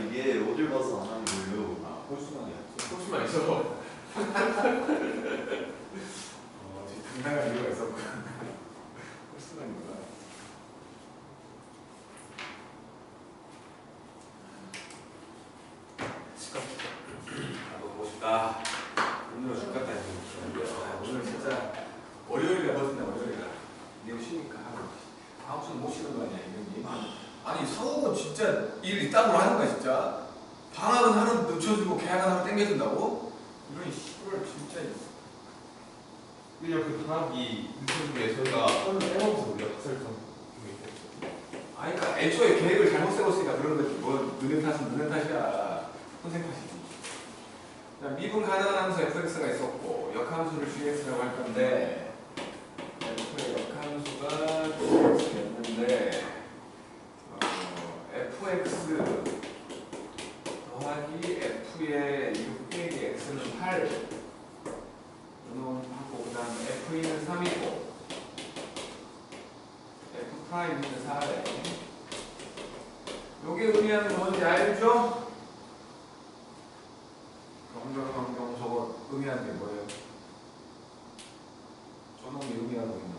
이게 어딜 봐서 안 하는 거예요. 아, 홀수만이야. 홀수만 있어. 당당한 이유가 있었구나. 홀수만이구나. 나도 보고 싶다. 오늘은 죽겠다 이거. 오늘 진짜 월요일에 버틴다 월요일이라. 내일 쉬니까 하고. 다음 주는 못 쉬는 거 아니야 이런 아니 성우는 진짜 일 이따구로 하는 거야 진짜. 방학은 하루 늦춰주고 계약은 하루 땡겨준다고? 이런 시골 진짜. 그냥 그 방학이 늦춰주게 저희가 하루 빼먹어서 우리가 학설정 중에 있었죠. 아니 그러니까 애초에 계획을 잘못 세웠으니까 그런 거지. 뭐 느는 탓은 느는 탓이야. 선생 탓이지. 미분 가능한 함수 fx가 있었고 역함수를 gx라고 할 건데 f의 역함수가 gx였는데 fx 더하기 f의 6 빼기 x는 8 하고 그 다음에 f는 3이고 f'는 4래. 요게 의미하는 건 뭔지 알죠? 경경 저거 의미하는 게 뭐예요? 저놈이 의미하고 있는 거.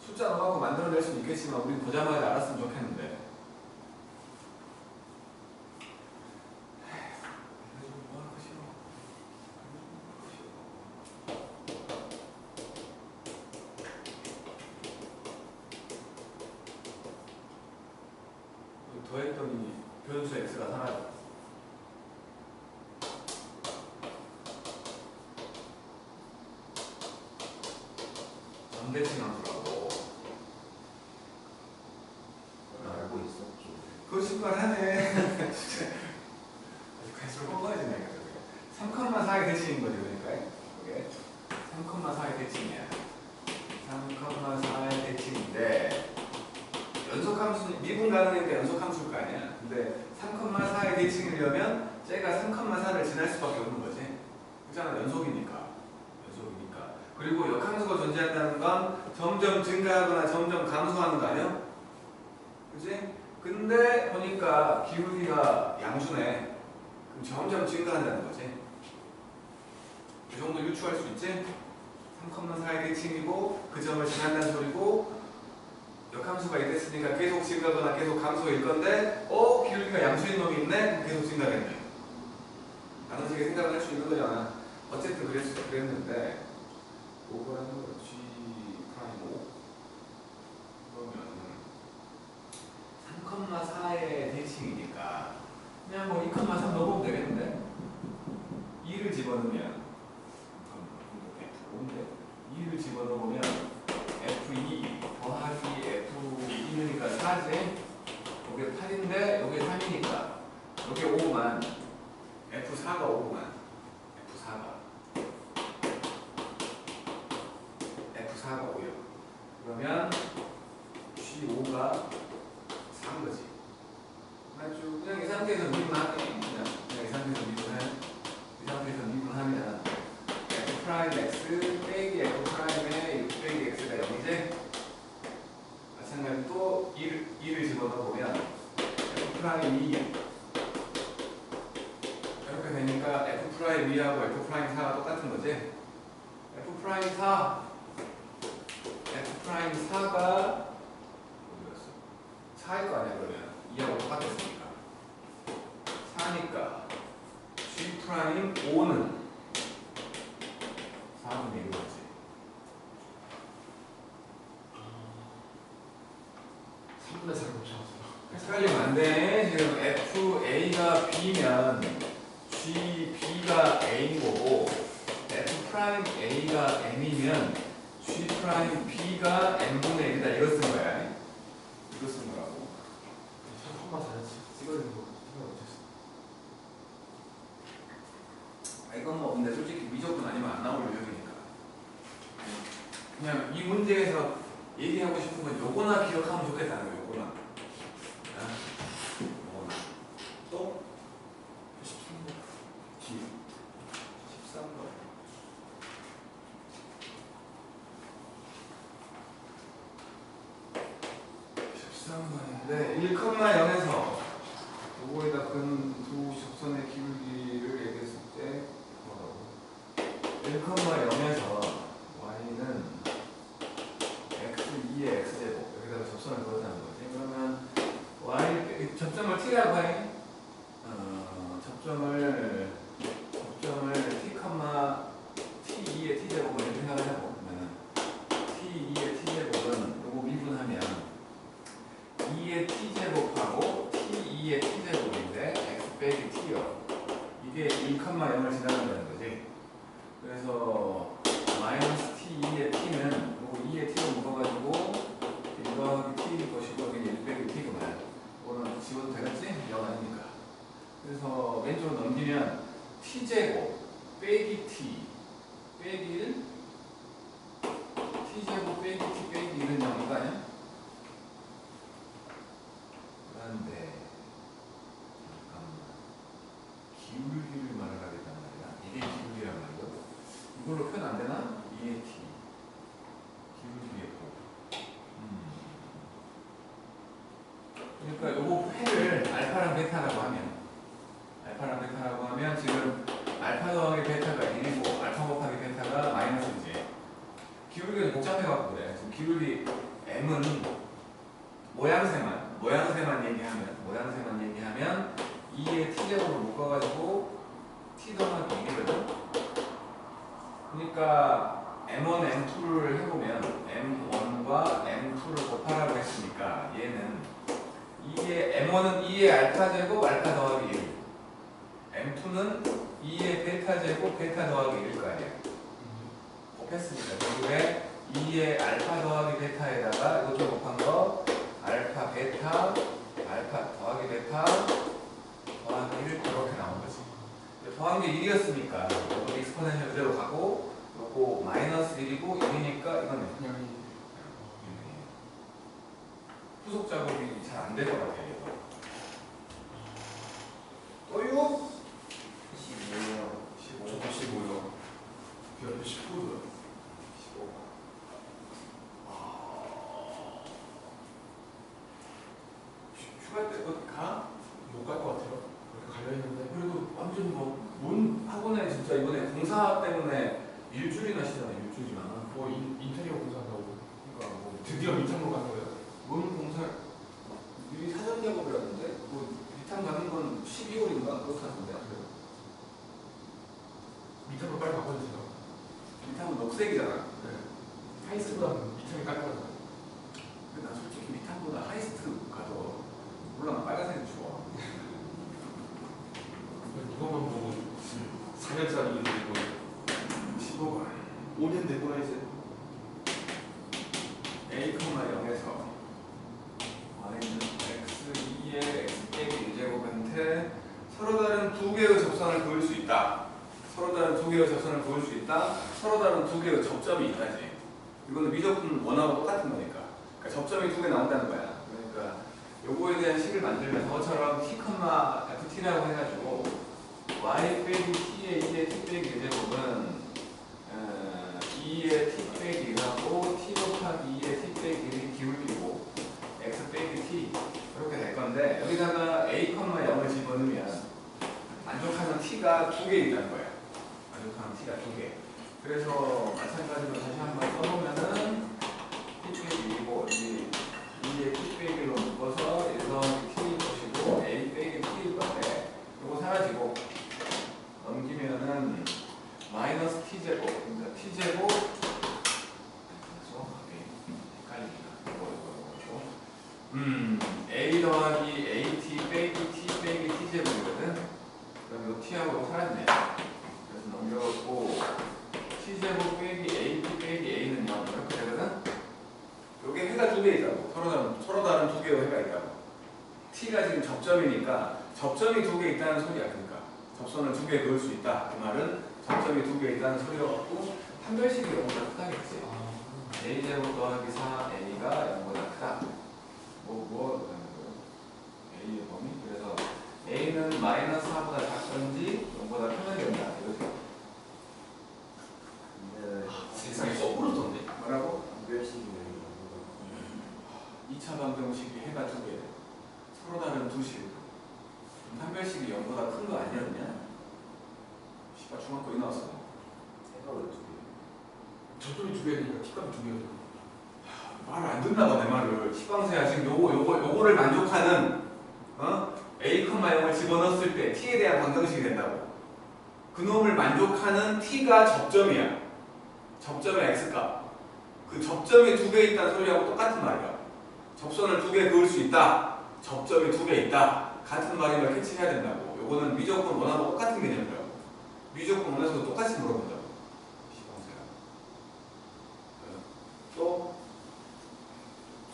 숫자 넣어갖고 만들어낼 수는 있겠지만 우린 보자마자 알았으면 좋겠는데. 더했더니 변수 x가 사라져. 전대칭 함수라고. 알고 있었죠. 거짓말 하네. 진짜. 아주 갈수록 뻔뻔해지네. 3,4의 대칭인 거지, 그러니까. 그게 3,4의 대칭이야. 3,4의 대칭인데, 연속함수, 미분 가능하니까 연속함수일 거 아니야. 근데 3,4의 대칭이려면, 쟤가 3,4를 지날 수밖에 없는 거지. 그렇잖아, 연속이니까. 그리고 역함수가 존재한다는 건 점점 증가하거나 점점 감소하는 거 아니야? 그치? 근데 보니까 기울기가 양수네. 그럼 점점 증가한다는 거지. 그 정도 유추할 수 있지? 3,4의 대칭이고 그 점을 지난다는 소리고 역함수가 이랬으니까 계속 증가하거나 계속 감소일 건데 기울기가 양수인 놈이 있네? 그럼 계속 증가하겠네. 라는 식의 생각을 할 수 있는 거잖아. 어쨌든 그랬는데 오버라는 거 G 프라임 5 그러면 3,4의 대칭이니까 그냥 뭐 2,3 넣어보면 되겠는데 2를 집어넣으면 F5인데 2를 집어넣으면 F2 더하기 F2니까 4지 요게 8인데 요게 3이니까 요게 5만 F4가 5만 F4가 5요. 그러면 G5가 3 거지. 맞죠? 그냥 이 상태에서 미분하면 그냥 이 상태에서 미분하면 F 프라임 X 빼기 F 프라임에 6 빼기 X가 0이지? 마찬가지로 또 2를 집어넣어 보면 F 프라임 2 이렇게 되니까 F 프라임 2하고 F 프라임 4가 똑같은 거지? F 프라임 4 F 프라임 4가 어디 갔어? 4일 거 아니야 그러면 2하고 똑같았으니까 4니까 G 프라임 5는 4분의 1인 거지. 헷갈리면 안 돼. 지금 FA가 B면 GB가 A인 거고 F 프라임 A가 M이면 G 프라임 B가 N분의 1이다. 이거 쓴 거야. 이거 쓴 거라고. 한번 잘했지. 찍어야 되는 거 생각 못했어. 이건 뭐 근데 솔직히 미적분 아니면 안 나올 유형이니까. 그냥 이 문제에서 얘기하고 싶은 건 요거나 기억하면 좋겠다는 거예요. 요거나. 요거나. 또 13번. G. 13번. 네, 1,0에서 요거에다 근 두 접선의 기울기를 얘기했을 때 1,0에서 y는 x2의 x제곱 여기다가 접선을 그어자는 거지. 그러면 y 접점을 t라고 해. 접점을 t, t2의 t제곱을 이렇게 생각하자고. 그러면 t2의 t제곱은 요거 미분하면 2의 t제곱하고 t2의 t제곱인데 x 빼기 t요. 이게 1,0을 지나간다는 거지. 그래서 마이너스 t2의 t는 요거 2의 t로 묶어가지고 1 더하기 t일 것이고 여기 1 빼기 t구만. 이거는 지워도 되겠지? 0 아니니까. 그래서 왼쪽으로 넘기면 t제곱 빼기 t 빼기 1 t제곱 빼기 t 빼기 1은 0인 거 아니야? 그런데 잠깐만 기울기를 말을 하겠단 말이야. 이게 기울기란 말이고 이걸로 표현 안 되나? 2의 t 기울기의 곱. 그러니까 요거 회를 알파랑 베타라고 하면 지금 알파 더하기 베타가 1이고 알파 곱하기 베타가 마이너스지. 기울기는 복잡해갖고 그래. 지금 기울기 m은 모양새만 얘기하면 2의 t제곱을 묶어가지고 t 더하기 1이거든. 그러니까 m1, m2를 해보면 m1과 m2를 곱하라고 했으니까 얘는 이게 m1은 2의 알파 제곱 알파 더하기 1, m2는 2의 베타 제곱 베타 더하기 1일 거 아니야. 곱했으니까 결국에 2의 알파 더하기 베타에다가 이것도 곱한 거 알파 베타 알파 더하기 베타 더하기 1 이렇게 나온 거지. 더한 게 1이었으니까 이거 익스포넨셜 그대로 가고 요거 마이너스 1이고 1이니까 이건 그냥 후속 작업이 잘 안 될 것 같아요. 또요? 15요. 15요. 19요. 15. 휴가 때 어디 가? 못 갈 것 같아요. 그렇게 갈려 있는데. 그래도 완전 뭔 학원에 진짜 이번에 공사 때문에 일주일이나 쉬잖아. 일주일이나. 뭐 인테리어 공사한다고. 그러니까 뭐 드디어 밑으로 가는 거예요. 뭔 공사? 미리 사전 작업이라는데 뭐 비탄 가는 건 12월인가 그렇다는데. 밑으로 빨리 바꿔주세요. 비탄은 녹색이잖아. 네. 하이스트보다는 밑으로 깔끔하다. 근데 난 솔직히 비탄보다 하이스트 가도 몰라 나 빨간색이 좋아. 이것만 보고 4년짜리 이거 15번 5년 내고 해야지. a, 0에서 y는 x2의 x 빼기 1제곱한테 서로 다른 두 개의 접선을 그을 수 있다. 서로 다른 두 개의 접선을 그을 수 있다. 서로 다른 두 개의 접점이 있다지. 이거는 미적분 원하고 똑같은 거니까. 그러니까 접점이 두 개 나온다는 거야. 그러니까 요거에 대한 식을 만들면서 저처럼 t, ft라고 해가지고 y 빼기 t의 2의 t 빼기 1제곱은 2의 t 빼기 1하고 t 곱하기 2의 t 빼기 1이 기울기고 x 빼기 t 이렇게 될 건데 여기다가 a, 0을 집어넣으면 만족하는 t가 두 개 있다는 거야. 만족하는 t가 두 개. 그래서 마찬가지로 다시 한번 써보면은 t 빼기 1이고 2의 t 빼기 1로 묶어서 1 더하기 t일 것이고 a 빼기 t일 건데 이거 사라지고 넘기면은 마이너스 t제곱, 그러니까 t제곱 a 더하기 at 빼기 t 빼기 t제곱이거든. 그럼 요 t하고 사라지네. 그래서 넘겨갖고 t제곱 빼기 at 빼기 a는 0 이렇게 되거든. 요게 해가 두 개 있다고. 서로 다른 두 개의 해가 있다고. t가 지금 접점이니까 접점이 두 개 있다는 소리야. 그러니까 접선을 두 개 그을 수 있다. 그 말은 접점이 두 개 있다는 소리여갖고 판별식이 0보다 크다겠지. a제곱 더하기 4a가 0보다 크다. a의 범위? 그래서 a는 마이너스 4보다 작던지 0보다 크면 된다. 이렇게. 세상에 거꾸로던데. 뭐라고? 별식이네. 2차 방정식이 해가 두 개. 서로 다른 두 식. 3별씩이 0보다 큰 거 아니었냐? 씨발 중학교 이 나왔어. 해가 왜 두 개? 저쪽이 두 개니까 T값이 두 개거든. 말을 안 듣나 봐 내 말을. 시방새야 지금 요거를 만족하는 A, 0을 집어넣었을 때 T에 대한 방정식이 된다고. 그놈을 만족하는 T가 접점이야. 접점의 X값. 그 접점이 두 개 있다는 소리하고 똑같은 말이야. 접선을 두 개 그을 수 있다. 접점이 두 개 있다. 같은 말인 걸 캐치해야 된다고. 요거는 미적분 원하고 똑같은 개념이라고. 미적분 원에서도 똑같이 물어본다고. 시방새야. 또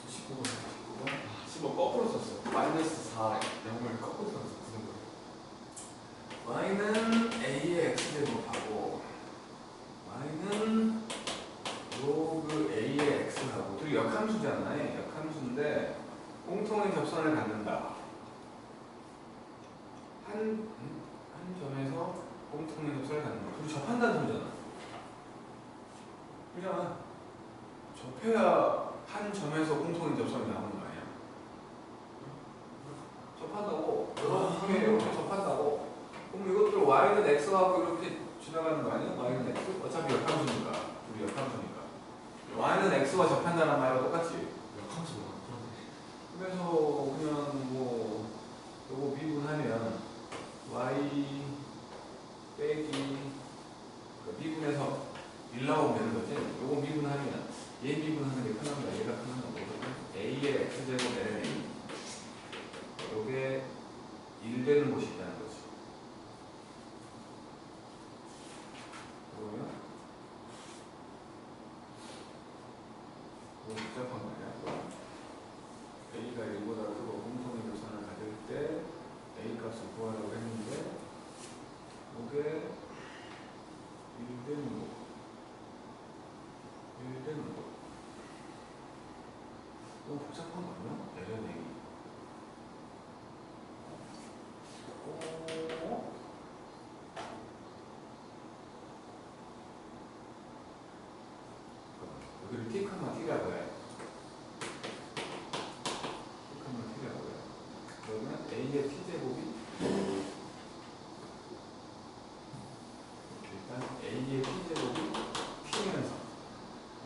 19번 15 거꾸로 썼어. 마이너스 4 0을 거꾸로 썼어. 그 정도. y는 a의 x제곱하고 y는 로그 a의 x하고 둘이 역함수잖아요. 역함수인데 공통의 접선을 갖는다. 한 점에서 공통의 접선을 갖는다. 둘이 접한다는 소리잖아. 그잖아. 접해야 한 점에서 공통의 접선이 나오는 거 아니야? 접한다고. 이렇게 접한다고. 그럼 이것들 y는 x하고 이렇게 지나가는 거 아니야? y는 x? 어차피 역함수니까. 둘이 역함수니까. y는 x와 접한다는 말과 똑같지. 역함수가 그래서 그냥 뭐 요거 미분하면 y 빼기 미분해서 1 나오면 되는 거지. 요거 미분하면 얘 미분하는 게 편합니다. 얘가 편한 거고 a의 x제곱 ln a 요게 1 되는 곳이 있다는 거지. 그러면 이거 복잡한 거냐? a가 1보다 크고 공통의 결선을 가질 때 a 값을 구하라고 했는데 요게 1 되는 거 1 되는 거 너무 복잡한 거 아니야? ln a 여기를 t, t라고 해. t라고 해. 그러면 a의 t제곱이 일단 a의 t제곱이 t면서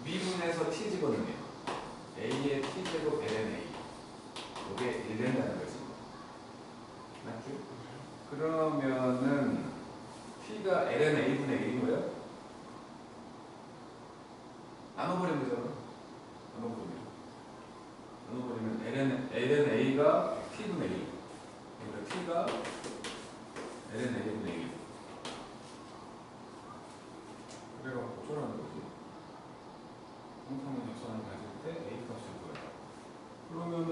미분해서 t 집어넣으면 a의 t제곱 ln a 이게 1 된다는 거지. 맞지? 그러면은 t가 ln a분의 1인 거예요? 나눠버리면 되잖아. 나눠버리면 ln a가 t분의 1. 그러니까 t가 ln a분의 1. 그래갖고 어쩌라는 거지? 공통의 접선을 가질 때 a 값을 구해라. 그러면은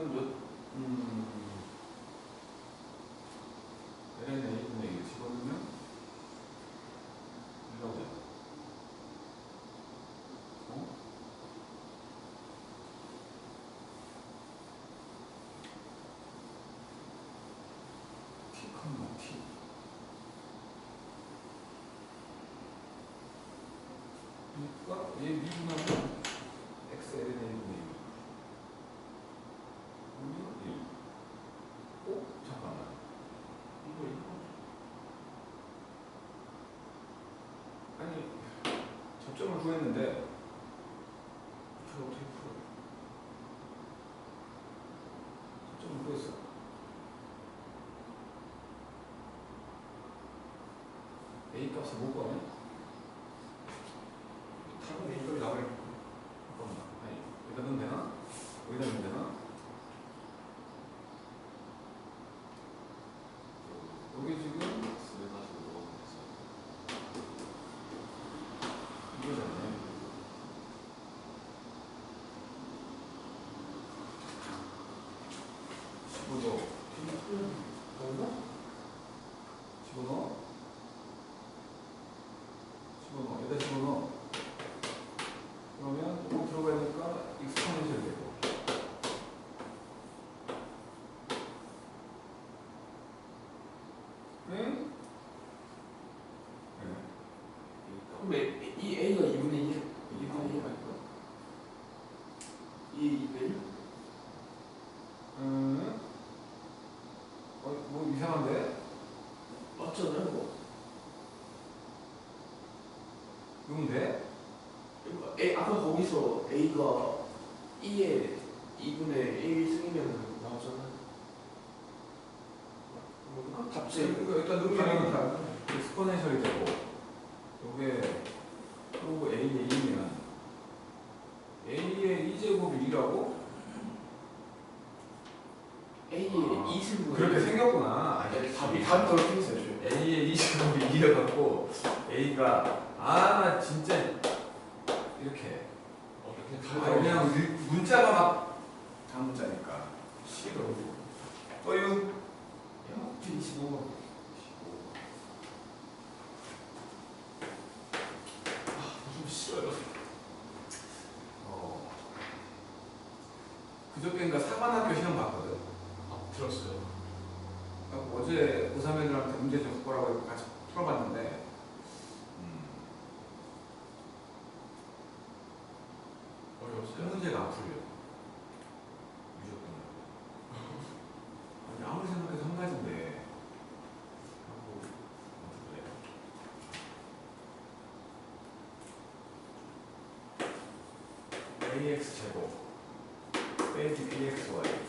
ln a분의 1 집어넣으면 1 나오잖아. t 그러니까 얘 미분하면 x ln a분의 1 1. 잠깐만 이거 아니 접점을 구했는데 이걸 어떻게 풀어? 접점을 구했어. a 값을 못 구하네? 다른 A값이 나와있고. 잠깐만. 아니 여기다 넣으면 되나? 여기다 넣으면 되나? 여기 지금 이거잖아요. 집어넣어. 집어넣어. 여기다 집어넣어. 그러면 조금 들어가니까 익스포넨셜 되고. 네? 그럼 이 A가 2분의 1? 2분의 2가 있고. 2분의 1? 뭐 이상한데? 맞잖아요, 이거. 이건 돼? A, 아까 거기서 A가 2에 2분의 1 승이면 나오잖아요. 갑자기 그러니까 일단 누르면 다 익스포넨셜이 되고 요게 또 A의 2면 A의 2제곱이 2라고? A의 2승분. 그렇게 생겼구나. 아니, 답이 그렇게 생겼어요. A의 2제곱이 2여갖고 A가 나 진짜 이렇게 그냥 문자가 막 단문자니까 싫어. 또유 야, 25번. 좀 싫어요. 그저께인가 사관학교 시험 봤거든. 들었어요. 어제 고3 애들한테 문제 좀 갖고 오라고 해서 같이 풀어봤는데 한 어려웠어요. 문제가 안 풀려. 무조건. 아니, 아무리 생각해도 한 가지인데 하고 그래. ax 제곱 빼기 bxy.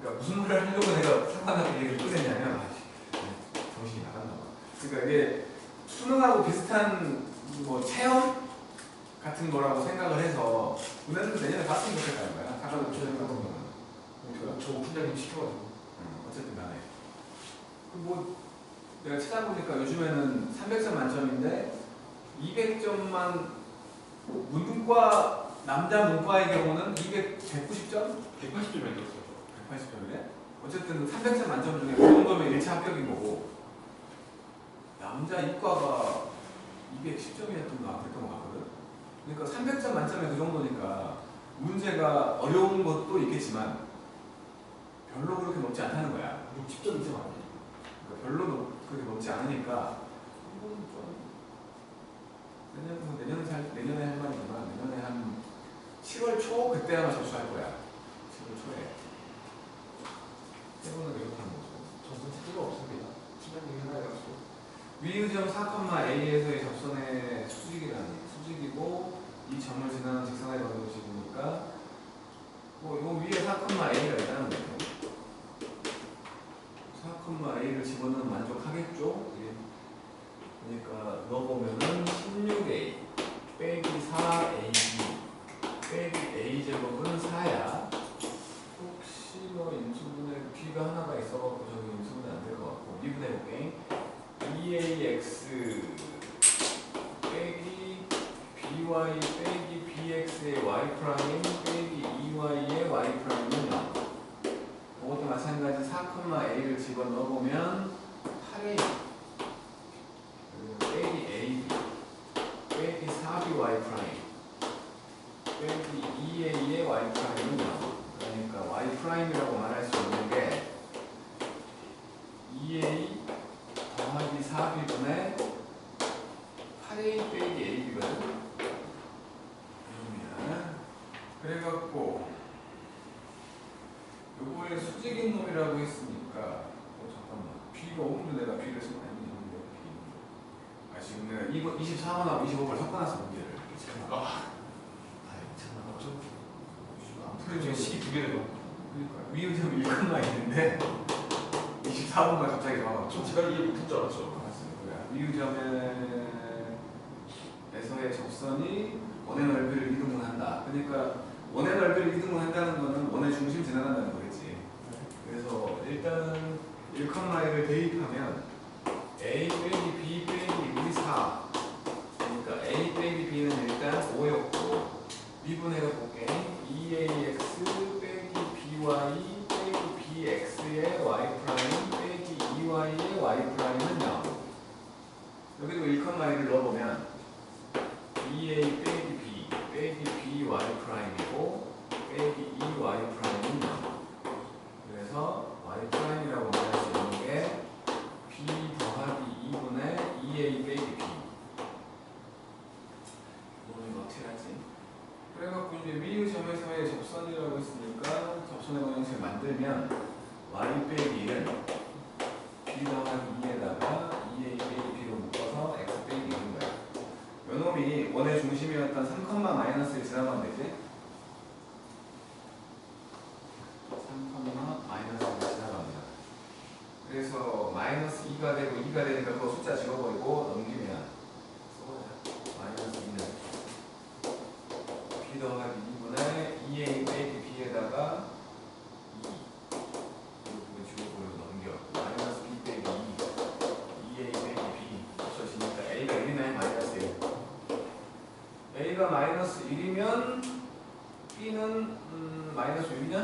그러니까 무슨 말을 하려고 내가 상관학교 얘기를 꺼냈냐면 정신이 나갔나 봐. 그러니까 이게 수능하고 비슷한 뭐 체험 같은 거라고 생각을 해서 우리는 내년에 봤으면 좋겠다는 거야. 상관학교 체험 같은 거는. 저 부장님 시켜가지고. 어쨌든 간에. 뭐 내가 찾아보니까 요즘에는 300점 만점인데 200점만 문과 남자 문과의 경우는 190점? 180점에 들었어요. 180점이네? 어쨌든 300점 만점 중에 그 정도면 1차 합격인 거고 남자 이과가 210점이었던가 그랬던 것 같거든. 그러니까 300점 만점에 그 정도니까 문제가 어려운 것도 있겠지만 별로 그렇게 높지 않다는 거야. 60점 이상 아니에요? 그러니까 별로 그렇게 높지 않으니까 이건 좀 내년에 할 말이지만 내년에 한 7월 초 그때 아마 접수할 거야. 7월 초에 해보는 게 이렇게 하는 거죠. 저는 특기가 없습니다. 팀장님이 하나 해가지고. 위의점 4,A에서의 접선의 수직이고 이 점을 지나는 직선의 방정식이니까 뭐 요 위에 4,A가 있다는 거죠. 4,A를 집어넣으면 만족하겠죠? 예. 그러니까 넣어보면은 16A 빼기 4AB 빼기 A제곱은 4야. 혹시 뭐 인수분해 B가 하나가 있어갖고 저기 인수분해 안 될 것 같고 미분해볼게. 2AX 빼기 BY 빼기 BX의 Y 프라임 빼기 2Y의 Y 프라임은 0. 이것도 마찬가지 4,A를 집어넣어보면 8A 빼기 AB 빼기 4BY 프라임 빼기 2A의 Y 프라임은 0. 그러니까 Y 프라임이라고 말할 수 있는 게 2A 더하기 4B분의 8A 빼기 AB거든. 그래갖고 요거에 수직인 놈이라고 했으니까 잠깐만 B가 없는데 내가 B를 쓰면 안 되는데 B 지금 내가 24번하고 25번을 섞어놨어 문제를. 안 풀리면 식이 두 개네요. 그러니까 위의점 1칸만 있는데 24번만 갑자기 나와가지고 제가 이해 못한 줄 알았죠. 위의점에서의 접선이 원의 넓이를 이등분한다. 그러니까 원의 넓이를 이등분한다는 거는 원의 중심 지나간다는 거겠지. 그래서 일단은 1,1을 대입하면 A 빼기 B 빼기 우리 4. 그러니까 A 빼기 B는 일단 5였고 미분해가 볼게. 2AX 빼기 BY 빼기 BX의 Y 프라임 빼기 2Y의 Y 프라임은 0. 여기도 1,1을 넣어보면 2A 빼기 B 빼기 BY 프라임이고 빼기 2Y 프라임은 0. 그래서 Y 프라임이라고 말할 수 있는 게 B 더하기 2분의 2A 빼기 B. 이거는 어떻게 하지? 그래갖고 이제 위의 점에서의 접선이라고 했으니까 접선의 방정식을 만들면 Y 빼기 1은 B 더하기 2에다가 2A 원의 중심이었던 3, 마이너스를 지나가면 되지. 3, 마이너스를 지나갑니다. 그래서 마이너스 2가 되고 2가 되니까 그거 숫자 지워버리고 넘기면 마이너스 2는 b 더하기 2분의 2a 빼기 b에다가 2 이거 지워버리고 넘겨 마이너스 b 빼기 2 2a 빼기 b 없어지니까 a가 1이네 마이너스 1 a가 마이너스 1이면 b는 마이너스 6이냐?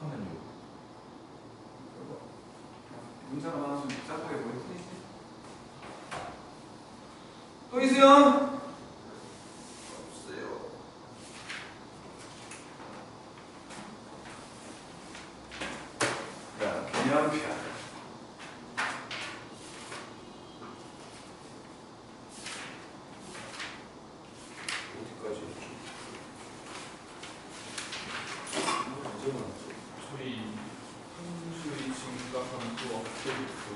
하면 6 문자가 많아서 짝하게 보일 뿐이지. 또 있어요? 없어요. 자, 개념표. 어디까지? 저희 함수의 증가 함수와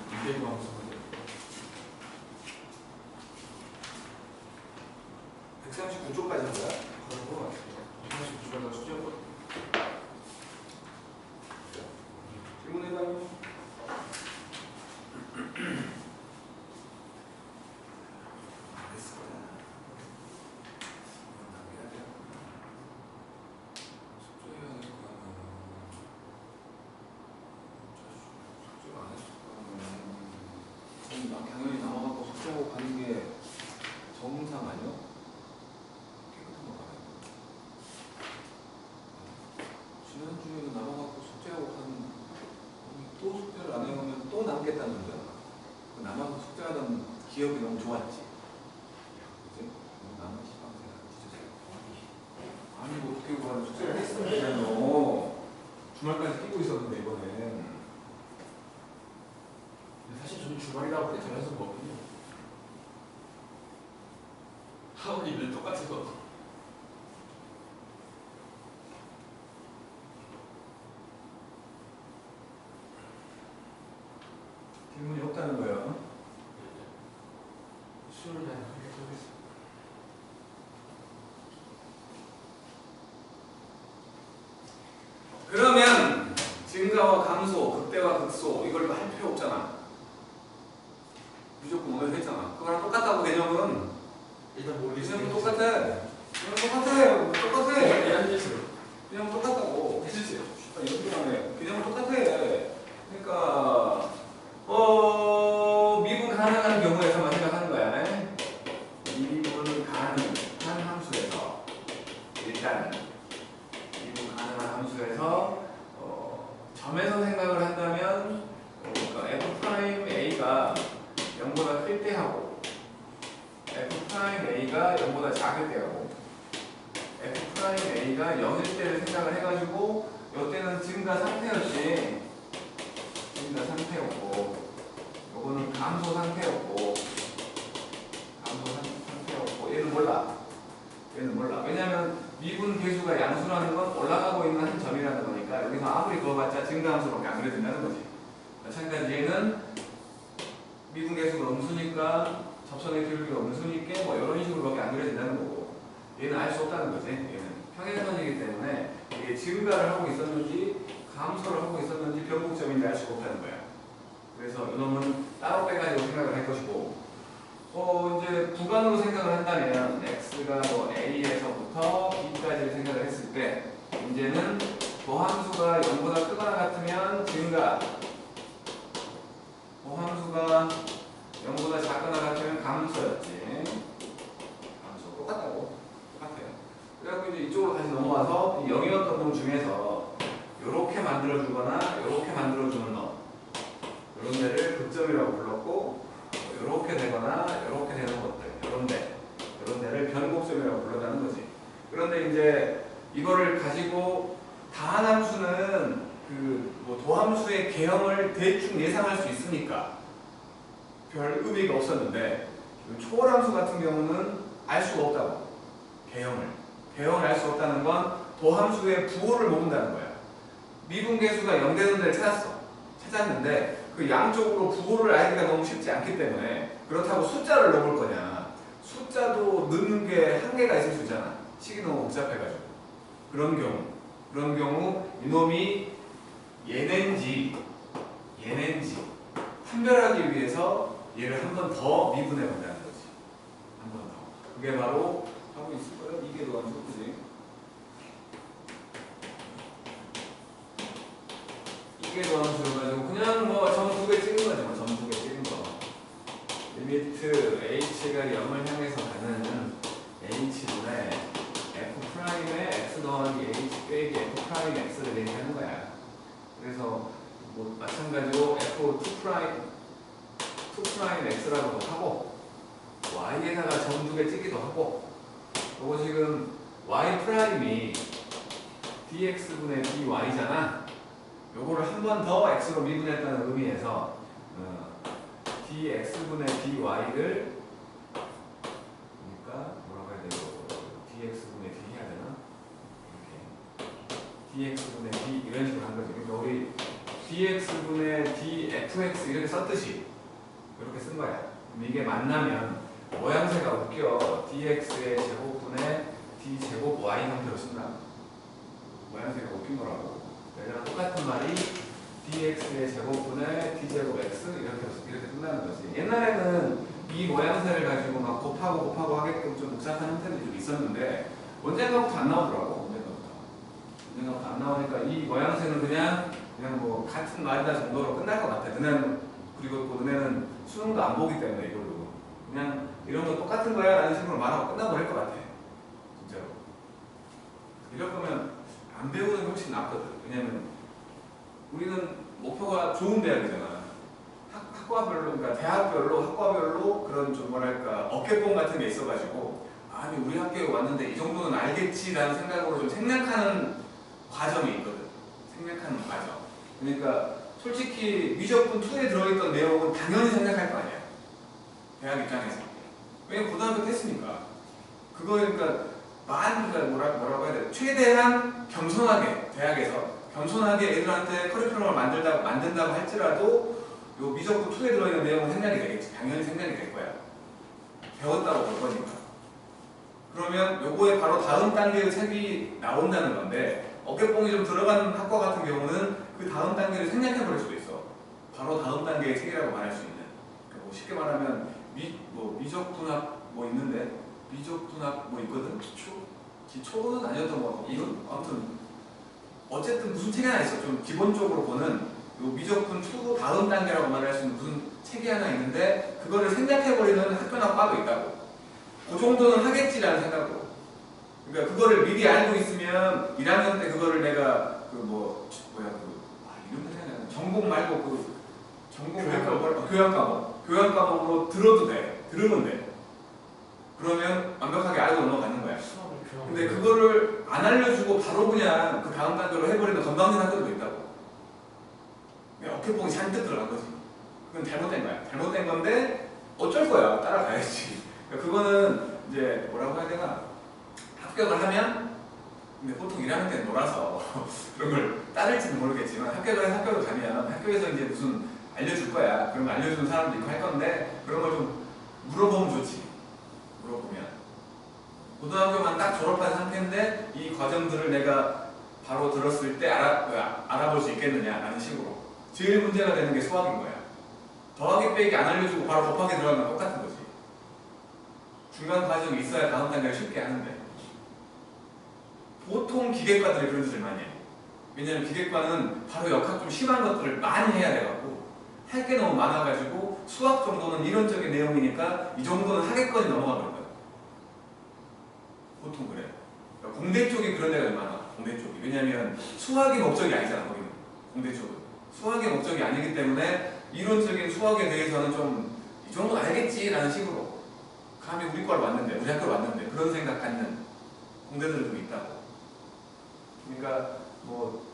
미대 함수인데 139쪽까지 한 거야? 그런 거 같아요. 사실 주변에 수제고 질문해봐요. 알았을 거야. 숙제가 안 했을 거면 당연히 남아갖고 숙제하고 가는 게 정상 아니야? 깨끗한 거 가요. 지난주에도 남아갖고 숙제하고 가는 또 숙제를 안 해오면 또 남겠다는 거잖아. 남아서 숙제하던 기억이 너무 좋았지. 그치? 남은 시방생활 진짜 아니 뭐 어떻게 보면 숙제를 했으면 주말까지 끼고 있었는데 이번엔 사실 저는 주말이라고 할 때 전해서 먹거든요. 하원이면 똑같아서 질문이 없다는 거예요. 수요일 날 그렇게 하겠습니다. 그러면 증가와 감소, 극대와 극소 이걸 할 필요 없잖아. 무조건 오늘 했잖아. 그거랑 똑같다고 개념은 일단 몰리 개념은 똑같아. 그냥 똑같아. 해주세요. 그냥 똑같다고. 해주세요. 연기하네. 개념은 똑같아. 그러니까 미분 가능한 경우에서만 생각하는 거야. 미분 가능한 함수에서 일단 미분 가능한 함수에서 점에서 생각을 한다면 그러니까 f'a가 0보다 클 때 하고 f'a가 0보다 작을 때 하고 f'a가 0일 때를 생각을 해가지고 이때는 증가 상태였지. 증가 상태였고 요거는 감소 상태였고 얘는 몰라. 왜냐면 미분 계수가 양수라는 건 올라가고 있는 한 점이라는 거니까 여기서 아무리 그어봤자 증가함수밖에 안 그려진다는 거지. 마찬가지 얘는 미분 계수가 음수니까 접선의 기울기가 음수니까 뭐 이런 식으로밖에 안 그려진다는 거고 얘는 알 수 없다는 거지. 얘는 평행선이기 때문에 이게 증가를 하고 있었는지 감소를 하고 있었는지 변곡점인지 알 수가 없다는 거야. 그래서 이놈은 따로 빼가지고 생각을 할 것이고 이제 구간으로 생각을 한다면 x가 뭐 a에서부터 b까지를 생각을 했을 때 문제는 보함수가 0보다 크거나 같으면 증가 보함수가 0보다 작거나 같으면 감소였지. 감소 똑같아요. 그래갖고 이제 이쪽으로 다시 넘어와서 0이었던 놈 중에서 요렇게 만들어주거나 요렇게 만들어주는 놈 이런 데를 극점이라고 불렀고 요렇게 되거나 요렇게 되는 것들 이런 데를 변곡점이라고 불렀다는 거지. 그런데 이제 이거를 가지고 다함수는 뭐 도함수의 개형을 대충 예상할 수 있으니까 별 의미가 없었는데 초월함수 같은 경우는 알 수가 없다고. 개형을 알 수 없다는 건 도함수의 부호를 모른다는 거야. 미분계수가 0 되는 데를 찾았는데 그 양쪽으로 부호를 알기가 너무 쉽지 않기 때문에 그렇다고 숫자를 넣을 거냐. 숫자도 넣는 게 한계가 있을 수 있잖아. 식이 너무 복잡해가지고. 그런 경우 이놈이 얘는지 판별하기 위해서 얘를 한 번 더 미분해 본다는 거지. 한 번 더. 그게 바로 하고 있을 거예요. 이게 더 안 좋지. 이게 더 안 좋아가지고 그냥 뭐 점 두 개 찍은 거지. 뭐 점 두 개 찍은 거. 리미트 h가 0을 향해서 가는 h분의 f 프라임의 x 더하기 h 빼기 f 프라임 x를 얘기하는 거야. 그래서 뭐 마찬가지로 f2 프라임 x라고도 하고 y에다가 점 두 개 찍기도 하고 요거 지금 y 프라임이 dx분의 dy잖아. 요거를 한 번 더 x로 미분했다는 의미에서 dx분의 dy를 그러니까 뭐라고 해야 돼요? dx분의 d 해야 되나? 이렇게 dx분의 d 이런 식으로 한 거지. 그러니까 우리 dx분의 dfx 이렇게 썼듯이 이렇게 쓴 거야. 그럼 이게 만나면 모양새가 웃겨. dx의 제곱분의 d제곱 y 형태로 쓴다. 모양새가 웃긴 거라고. 얘랑 똑같은 말이 dx의 제곱분의 d제곱 x 이렇게 끝나는 거지. 옛날에는 이 모양새를 가지고 막 곱하고 하게끔 좀 복잡한 형태들이 좀 있었는데 언젠가부터 안 나오더라고. 언젠가부터 안 나오니까 이 모양새는 그냥 뭐 같은 말이다 정도로 끝날 것 같아. 그리고 또 너네는 수능도 안 보기 때문에 이걸로 그냥 이런 거 똑같은 거야 라는 식으로 말하고 끝나버릴 것 같아. 진짜로. 이럴 거면 안 배우는 게 훨씬 낫거든. 왜냐면 우리는 목표가 좋은 대학이잖아. 학과별로, 그러니까 대학별로, 학과별로 그런 좀 뭐랄까 어깨뽕 같은 게 있어가지고 아니 우리 학교에 왔는데 이 정도는 알겠지라는 생각으로 좀 생략하는 과정이 있거든. 생략하는 과정. 그러니까 솔직히 미적분 2에 들어있던 내용은 당연히 생략할 거 아니야. 대학 입장에서. 왜냐면 고등학교 때 했으니까. 그거 그러니까 뭐라고 해야 돼? 최대한 겸손하게 대학에서 겸손하게 애들한테 커리큘럼을 만든다고 할지라도 요 미적분 2에 들어있는 내용은 생략이 되겠지. 당연히 생략이 될 거야. 배웠다고 볼 거니까. 그러면 요거에 바로 다음 단계의 책이 나온다는 건데 어깨뽕이 좀 들어간 학과 같은 경우는 그 다음 단계를 생략해 버릴 수도 있어. 바로 다음 단계의 책이라고 말할 수 있는. 그러니까 뭐 쉽게 말하면 미적분학 뭐 있는데 미적분학 뭐 있거든. 기초는 아니었던 것 같고 이건 아무튼 어쨌든 무슨 책이 하나 있어. 좀 기본적으로 보는 요 미적분 2 다음 단계라고 말할 수 있는 무슨 책이 하나 있는데 그거를 생략해버리는 학교나 과도 있다고. 그 정도는 하겠지라는 생각으로. 그러니까 그거를 미리 알고 있으면 1학년 때 그거를 내가 이런 거 생각나는 전공 말고 교양 과목으로 들어도 돼. 들으면 돼. 그러면 완벽하게 알고 넘어가는 거야. 근데 그거를 안 알려주고 바로 그냥 그 다음 단계로 해버리는 건방진 학교도 있다고. 어깨뽕이 잔뜩 들어간 거지. 그건 잘못된 거야. 잘못된 건데 어쩔 거야. 따라가야지. 그러니까 그거는 이제 뭐라고 해야 되나 합격을 하면 근데 보통 1학년 때는 놀아서 그런 걸 따를지는 모르겠지만 학교를 가면 학교에서 이제 무슨 알려줄 거야. 그런 거 알려주는 사람도 있고 할 건데 그런 걸 좀 물어보면 좋지. 물어보면 고등학교만 딱 졸업한 상태인데 이 과정들을 내가 바로 들었을 때 알아볼 수 있겠느냐라는 식으로 제일 문제가 되는 게 수학인 거야. 더하기 빼기 안 알려주고 바로 곱하기 들어가는 건 똑같은 거지. 중간 과정이 있어야 다음 단계를 쉽게 하는데 보통 기계과들이 그런 짓을 많이 해. 왜냐면 기계과는 바로 역학 좀 심한 것들을 많이 해야 돼갖고 할 게 너무 많아가지고 수학 정도는 이론적인 내용이니까 이 정도는 하겠거니 넘어가는 거야. 보통 그래. 그러니까 공대 쪽이 그런 데가 많아. 공대 쪽이. 왜냐면 수학이 목적이 아니잖아. 거기는. 공대 쪽은. 수학이 목적이 아니기 때문에 이론적인 수학에 대해서는 좀 이 정도 알겠지라는 식으로 감히 우리 과로 왔는데 우리 학교로 왔는데 그런 생각 갖는 공대들도 있다고. 그러니까 뭐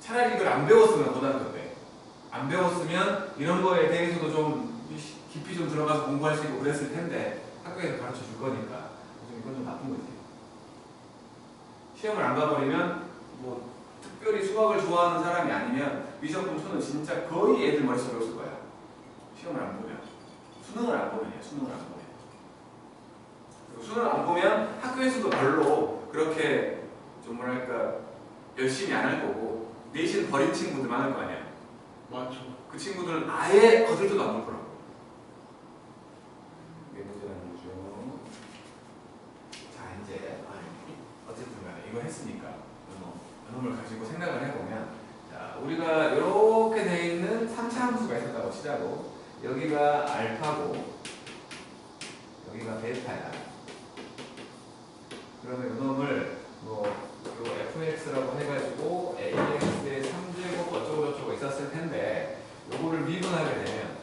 차라리 이걸 안 배웠으면 고등학교 때 안 배웠으면 이런 거에 대해서도 좀 깊이 좀 들어가서 공부할 수 있고 그랬을 텐데 학교에서 가르쳐 줄 거니까 이건 좀 나쁜 거지. 시험을 안 봐버리면 뭐 특별히 수학을 좋아하는 사람이 아니면 미적분 초는 진짜 거의 애들 머릿속에 없을 거야. 시험을 안 보면. 수능을 안 보면. 수능을 안 보면 학교에서도 별로 그렇게 좀 뭐랄까 열심히 안 할 거고 내신 버린 친구들 많을 거 아니야. 맞죠. 그 친구들은 아예 거들떠도 안 볼 거라고. 이게 문제라는 거죠. 자 이제 어쨌든 간에 이거 했으니까 요놈을 가지고 생각을 해보면 자 우리가 이렇게 돼 있는 3차 함수가 있었다고 치자고 여기가 알파고 여기가 베타야. 그러면 요놈을 뭐 요 fx라고 해가지고 ax의 3제곱 어쩌고저쩌고 있었을 텐데 요거를 미분하게 되면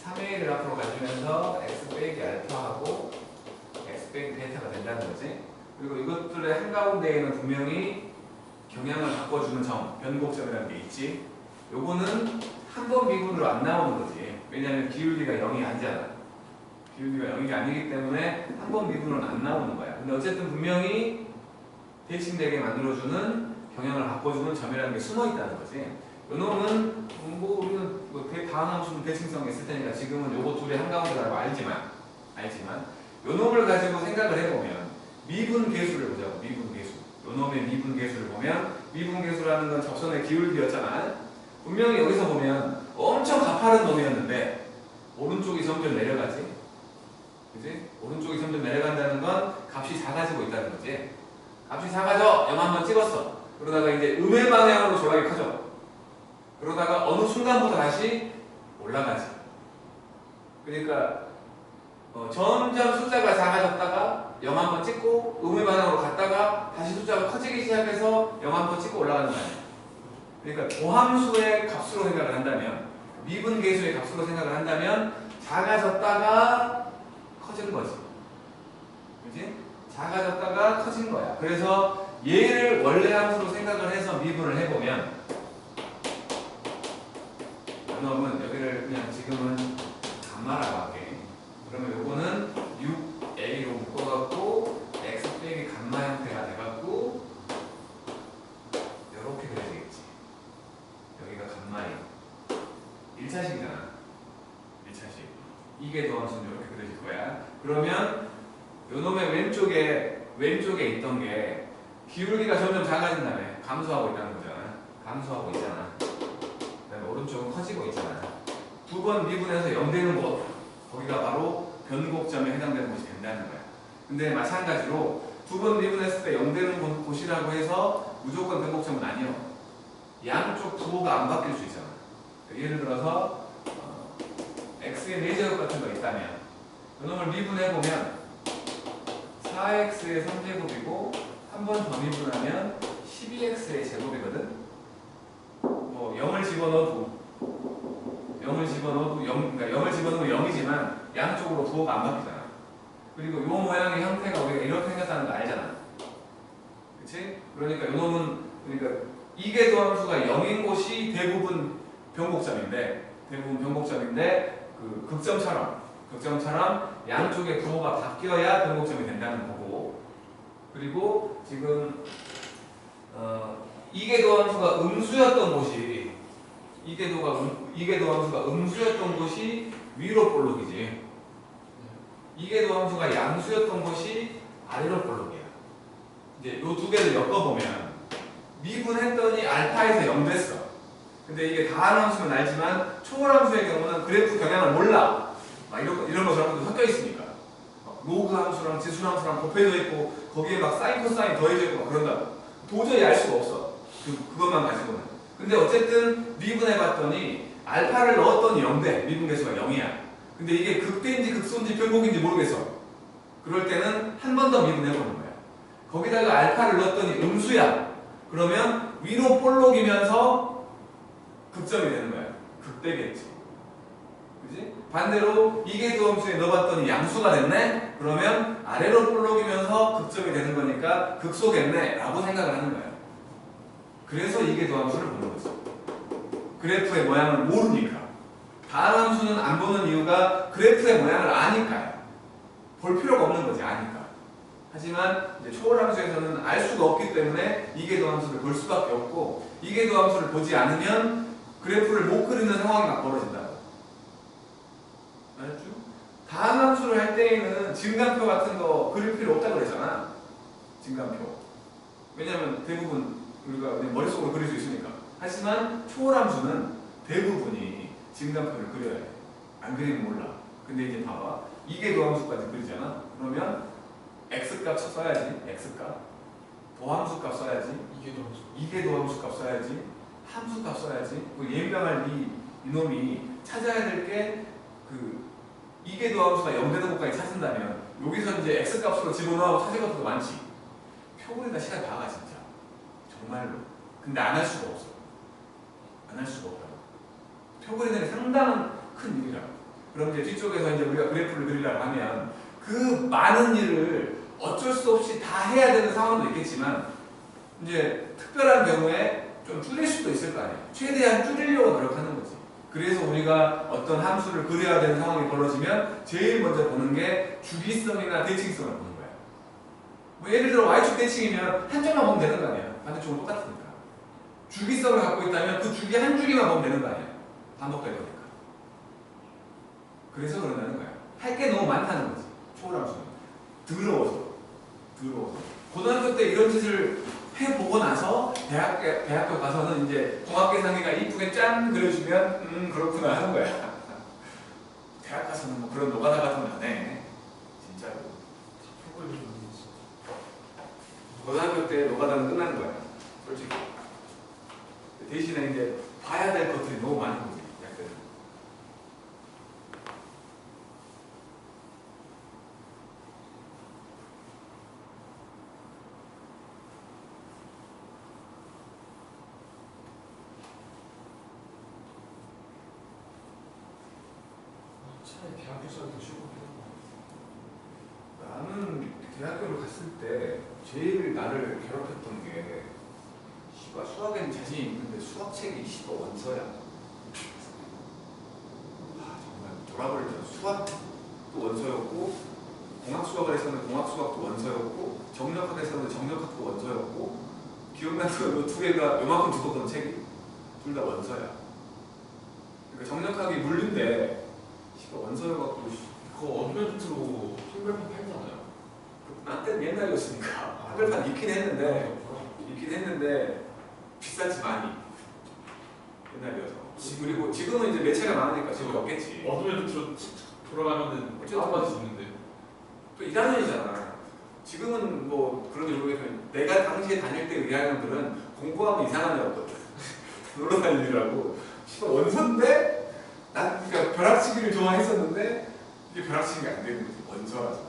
3a를 앞으로 가지면서 x 빼기 알파하고 x 빼기 베타가 된다는 거지. 그리고 이것들의 한가운데에는 분명히 경향을 바꿔주는 점, 변곡점이라는 게 있지. 요거는 한 번 미분으로 안 나오는 거지. 왜냐하면 기울기가 0이 아니잖아. 기울기가 0이 아니기 때문에 한 번 미분으로는 안 나오는 거야. 근데 어쨌든 분명히 대칭되게 만들어주는 경향을 바꿔주는 점이라는 게 숨어 있다는 거지. 요놈은 뭐 우리는 뭐 다음 함수는 대칭성이 있을 테니까 지금은 요거 둘이 한가운데라고 알지만 요놈을 가지고 생각을 해보면 미분 계수를 보자고. 미분 계수. 요놈의 미분 계수를 보면 미분 계수라는 건 접선의 기울기였잖아. 분명히 여기서 보면 엄청 가파른 놈이었는데 오른쪽이 점점 내려가지. 그지? 오른쪽이 점점 내려간다는 건 값이 작아지고 있다는 거지. 값이 작아져. 0 한번 찍었어. 그러다가 이제 음의 방향으로 조락이 커져. 그러다가 어느 순간부터 다시 올라가지. 그러니까 점점 숫자가 작아졌다가 0 한번 찍고 음의 방향으로 갔다가 다시 숫자가 커지기 시작해서 0 한번 찍고 올라가는 거 아니야. 그러니까 도함수의 값으로 생각을 한다면 미분 계수의 값으로 생각을 한다면 작아졌다가 커진 거지. 그지? 작아졌다가 커진 거야. 그래서 얘를 원래 함수로 생각을 해서 미분을 해보면 요놈은 여기를 그냥 지금은 감마라고 할게. 그러면 요거는 6a로 묶어갖고 x 빼기 감마 형태가 돼갖고 요렇게 그려야 되겠지. 여기가 감마이 1차식이잖아. 1차식. 이게 도함수는 이렇게 그려질 거야. 그러면 요놈의 왼쪽에 있던 게 기울기가 점점 작아진 다음에 감소하고 있다는 거잖아. 감소하고 있잖아. 그다음에 오른쪽은 커지고 있잖아. 두 번 미분해서 0 되는 곳, 거기가 바로 변곡점에 해당되는 곳이 된다는 거야. 근데 마찬가지로 두 번 미분했을 때 0 되는 곳이라고 해서 무조건 변곡점은 아니요. 양쪽 부호가 안 바뀔 수 있잖아. 예를 들어서 x의 4제곱 같은 거 있다면 이놈을 미분해보면 4x의 3제곱이고 한 번 더 미분하면 12x의 제곱이거든. 뭐 0을 집어넣어도 0을 집어넣으면 0이지만 양쪽으로 부호가 안 바뀌잖아. 그리고 이 모양의 형태가 우리가 이렇게 생겼다는 거 알잖아. 그치? 그러니까 이놈은 그러니까 이계 도함수가 0인 곳이 대부분 변곡점인데 그 극점처럼 양쪽의 부호가 바뀌어야 변곡점이 된다는 거고. 그리고 지금 이계 도함수가 음수였던 곳이 이계 도함수가 음수였던 곳이 위로 볼록이지. 이계 도함수가 양수였던 곳이 아래로 볼록이야. 이제 요 두 개를 엮어보면 미분했더니 알파에서 0 됐어. 근데 이게 다함수는 알지만 초월함수의 경우는 그래프 경향을 몰라. 막 이런 것처럼 섞여 있으니까. 로그 함수랑 지수함수랑 곱해져 있고 거기에 막 사인 코사인 더해져 있고 막 그런다고. 도저히 알 수가 없어. 그것만 가지고는. 근데 어쨌든 미분해봤더니 알파를 넣었더니 0돼. 미분계수가 0이야. 근데 이게 극대인지 극소인지 변곡인지 모르겠어. 그럴 때는 한 번 더 미분해보는 거야. 거기다가 알파를 넣었더니 음수야. 그러면 위로 볼록이면서 극점이 되는 거야. 극대겠지. 그지? 반대로 이계 도함수에 넣어봤더니 양수가 됐네? 그러면 아래로 볼록이면서 극점이 되는 거니까 극소겠네? 라고 생각을 하는 거야. 그래서 이계 도함수를 보는 거지. 그래프의 모양을 모르니까. 다음 함수는 안 보는 이유가 그래프의 모양을 아니까요. 볼 필요가 없는 거지, 아니까. 하지만 이제 초월함수에서는 알 수가 없기 때문에 이계도함수를 볼 수밖에 없고 이계도함수를 보지 않으면 그래프를 못 그리는 상황이 막 벌어진다고. 알았죠? 다항함수를 할 때에는 증간표 같은 거 그릴 필요 없다고 그랬잖아. 증간표. 왜냐면 대부분 우리가 그냥 머릿속으로 그릴 수 있으니까. 하지만 초월함수는 대부분이 증간표를 그려야 해. 안 그리면 몰라. 근데 이제 봐봐. 이계도함수까지 그리잖아. 그러면 x값 써야지. x값. 도함수값 써야지. 이계도함수값 써야지. 함수값 써야지. 그 예민함할 이놈이 찾아야 될 게 그 이계도함수가 0되는 것까지 찾는다면 여기서 이제 x값으로 집어넣어서 찾을 것도 많지. 표본에다 시간 다 가 진짜. 정말로. 근데 안 할 수가 없어. 안 할 수가 없다고. 표본에는 상당한 큰 일이라고. 그럼 이제 뒤쪽에서 이제 우리가 그래프를 그리려고 하면 그 많은 일을 어쩔 수 없이 다 해야 되는 상황도 있겠지만 이제 특별한 경우에 좀 줄일 수도 있을 거 아니에요. 최대한 줄이려고 노력하는 거지. 그래서 우리가 어떤 함수를 그려야 되는 상황이 벌어지면 제일 먼저 보는 게 주기성이나 대칭성을 보는 거야. 뭐 예를 들어 y축 대칭이면 한 점만 보면 되는 거 아니야. 반대쪽은 똑같으니까. 주기성을 갖고 있다면 그 주기 한 주기만 보면 되는 거 아니야. 반복될 거니까. 그래서 그런다는 거야. 할 게 너무 많다는 거지. 초월함수는. 더러워서. 고등학교 때 이런 짓을 해보고 나서 대학교 가서는 이제 공학계산기가 이쁘게 짠 그려주면 그렇구나 하는 거야. 대학 가서는 뭐 그런 노가다 같은 거 안 해. 진짜로. 고등학교 때 노가다는 끝나는 거야. 솔직히. 대신에 이제 봐야 될 것들이 너무 많은 거지. 약간. 차라리 대학교 시절도 쉬고 나는 대학교를 갔을 때 제일 나를 괴롭혔던 게 수학에는 자신이 있는데 수학책이 원서야. 정말 돌아버릴 때 수학도 원서였고 공학수학에서는 공학수학도 원서였고 정력학에서는 정력학도 원서였고 기억나는 거 두 개가 요만큼 두꺼운 책이 둘 다 원서야. 그러니까 정력학이 물린데 원서여갖고 그거 어드벤트로 한글판 팔잖아요. 나때는 옛날이었으니까 한글판 있긴 했는데 비쌌지 많이. 옛날이어서. 그리고 지금은 이제 매체가 많으니까 지금 없겠지. 어드벤트로 돌아가면은 어쨌든 다운받을 수 있는데 또 1학년이잖아. 지금은 뭐 그런지 모르겠지만 내가 당시에 다닐 때 2학년들은 공부하면 이상한 애였거든. 놀러 다니느라고. 원서인데 난 그러니까 벼락치기를 좋아했었는데 이게 벼락치기가 안 되는 거지. 원서라서.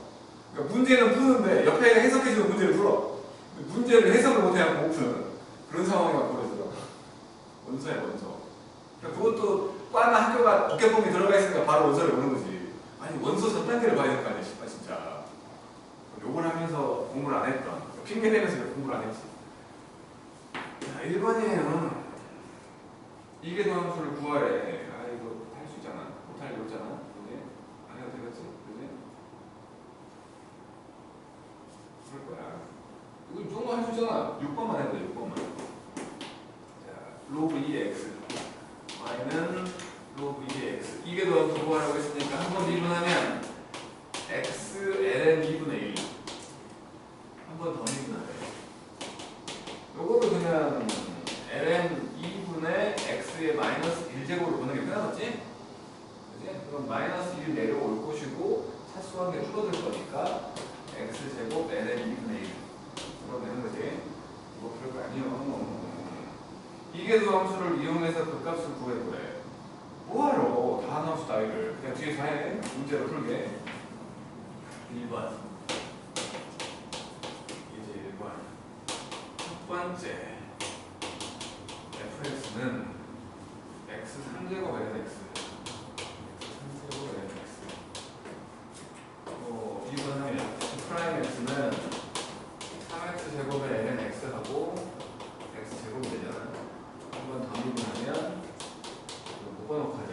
그러니까 문제는 푸는데 옆에 해석해주는 문제를 풀어. 문제를 해석을 못해갖고 못 푸는 그런 상황이 막 벌어지더라고. 원서야 원서. 그러니까 그것도 과나 학교가 어깨뽕이 들어가 있으니까 바로 원서를 보는 거지. 아니 원서 전 단계를 봐야 될 거 아니야 싶어 진짜. 욕을 하면서 공부를 안 했던 핑계 대면서 공부를 안 했지. 자, 1번이에요. 이계도함수를 구하래. 아 이거 할 수 있잖아. 못할 일 없잖아. 그지? 안 해도 되겠지? 그지? 그럴 거야. 이거 조금만 할 수 있잖아. 6번만 해도 돼. 6번만. 자, 로그 2x y는 로그 2x 이계도함수 구하라고 했으니까 한 번 미분하면 x ln 2분의 1 한 번 더 미분하래. 요거를 그냥 ln 2분의 x의 마이너스 1제곱으로 보는 게 편하겠지? 그치? 그럼 마이너스 1 내려올 것이고 차수한 게 줄어들 거니까 x제곱 ln 2분의 1 그러면 되는 거지. 이거 별거 아니요. 이계도함수를 이용해서 그 값을 구해보래. 뭐하러 다항함수 따위를 그냥 뒤에서 해. 문제로 풀게. 1번 이제 1번 첫 번째 fx는 x 3제곱 ln x 3제곱 ln x 2번 하면 프라임 x는 3x 제곱에 ln x하고 x 제곱이 되잖아. 한 번 더 미분하면 묶어놓고 하자.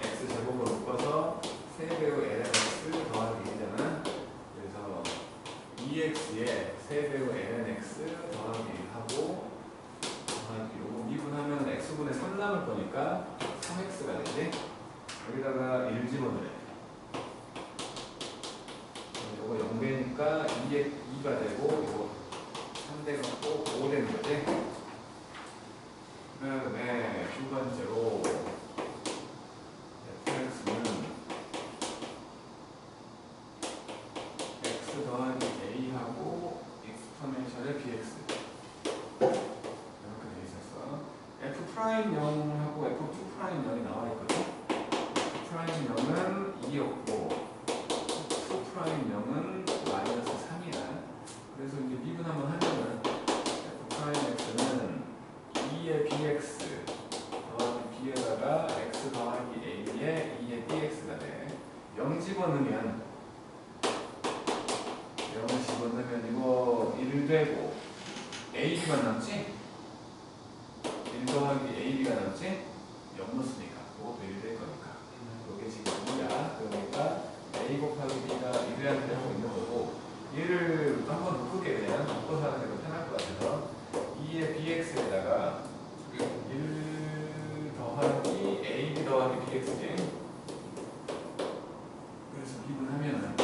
x 제곱으로 묶어서 3배의 ln x 더하기 1이잖아. 그래서 프라임 0하고 F2 프라임 0이 나와 있거든. 프라임 0은 2였고 2 프라임 0은 마이너스 3이야. 그래서 이제 미분 한번 하면은 F 프라임 X는 2의 BX 더하기 B에다가 X 더하기 A에 2의 BX가 돼. 0 집어넣으면 0을 집어넣으면 이거 1 되고 AB만 남지? 1 더하기 AB가 남지? 0 넣었으니까 그것도 1 될 거니까 이게 지금 2야. 그러니까 A 곱하기 B가 1이라는 걸 하고 있는 거고 얘를 한번 묶을게. 그냥 묶어서 하는 게 더 편할 것 같아서 2의 BX에다가 1 더하기 AB 더하기 BX지. 그래서 미분하면은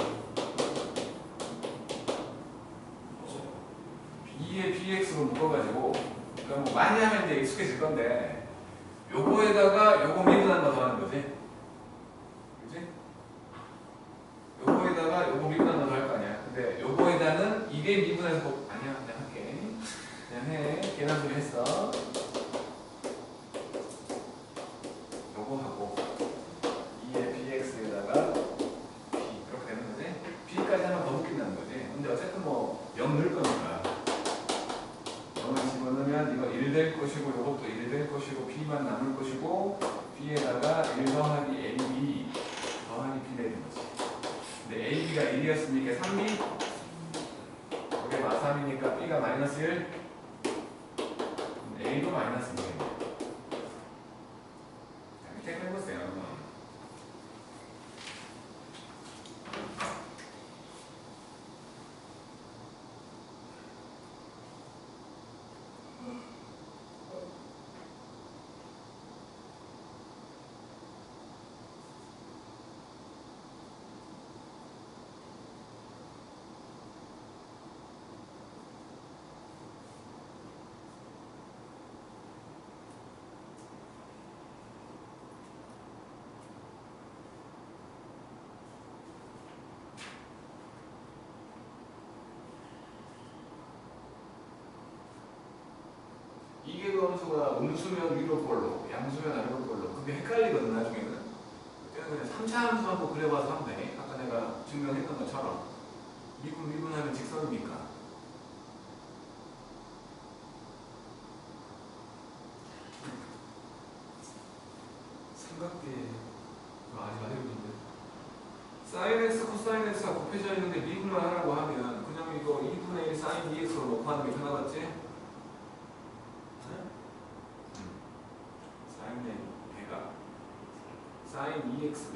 2의 BX로 묶어가지고 그러니까 뭐 많이 하면 이제 익숙해질 건데 요거에다가 요거 미분한 거 더하는 거지. 그지? 요거에다가 요거 미분한 거 더할 거 아니야. 근데 요거에다는 이게 미분해서 아니야. 그냥 할게. 그냥 해. 계산수를 했어. 요거 하고 2의 BX에다가 B 이렇게 되는 거지. B까지 하나 더 묶인다는 거지. 근데 어쨌든 뭐 0 넣을 거니까 0을 집어넣으면 이거 1 될 것이고 이것도 1 될 것이고 B만 남을 것이고 B에다가 1 더하기 AB 더하기 B 되는 거지. 근데 AB가 1이었으니까 3B 이게 마3이니까 B가 마이너스 1 A도 마이너스 1 이렇게 해보세요. 이게 그 함수가 음수면 위로 볼로, 양수면 아래로 볼로 그게 헷갈리거든 나중에는. 그때는 그냥 3차 함수 한번 그려봐서 하면 돼. 아까 내가 증명했던 것처럼 미분하면 직선이니까. 삼각대 이거 아직 안 해봤는데. sin x, 코사인 x가 곱해져 있는데 미분을 하라고 하면 그냥 이거 2분의 1 sin 2x로 놓고 하는 게 편하겠지? sin 2x가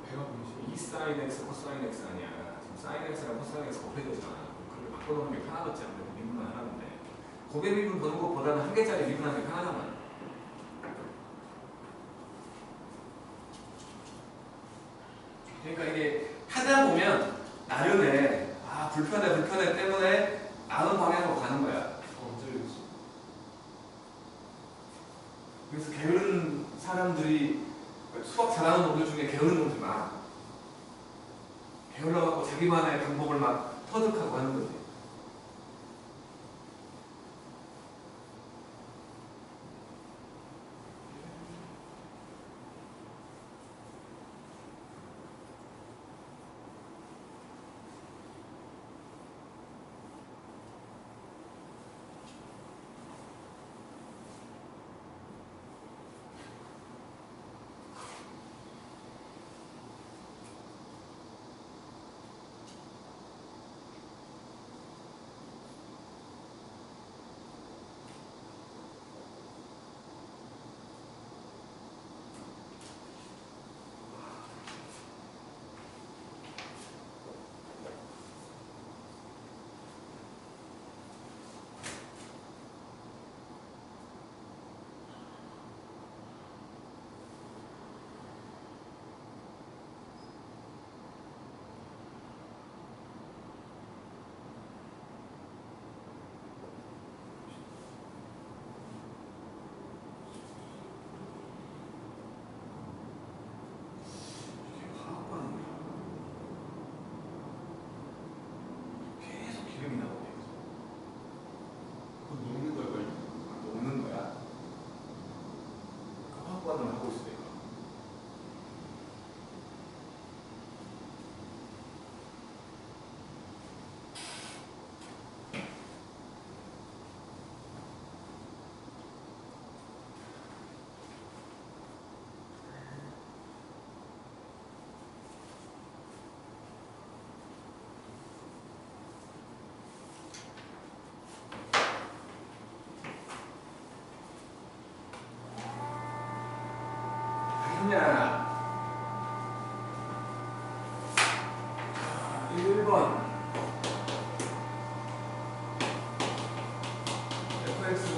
배가 보이지? 2 sin x, 코사인 x 아니야. 지금 sin x랑 코사인 x 곱해져 있잖아. 그걸 바꿔놓는 게 편하겠지. 아무래도 미분만 하는데 고개 미분 보는 것보다는 한 개짜리 미분하는 게 편하잖아. 그러니까 이게 하다 보면 나름의 불편해 때문에 아는 방향으로 가는 거야. 언제였어? 그래서 게으른 사람들이 수학 잘하는 놈들 중에 게으른 놈들 많아. 게을러갖고 자기만의 방법을 막 터득하고 하는 거지.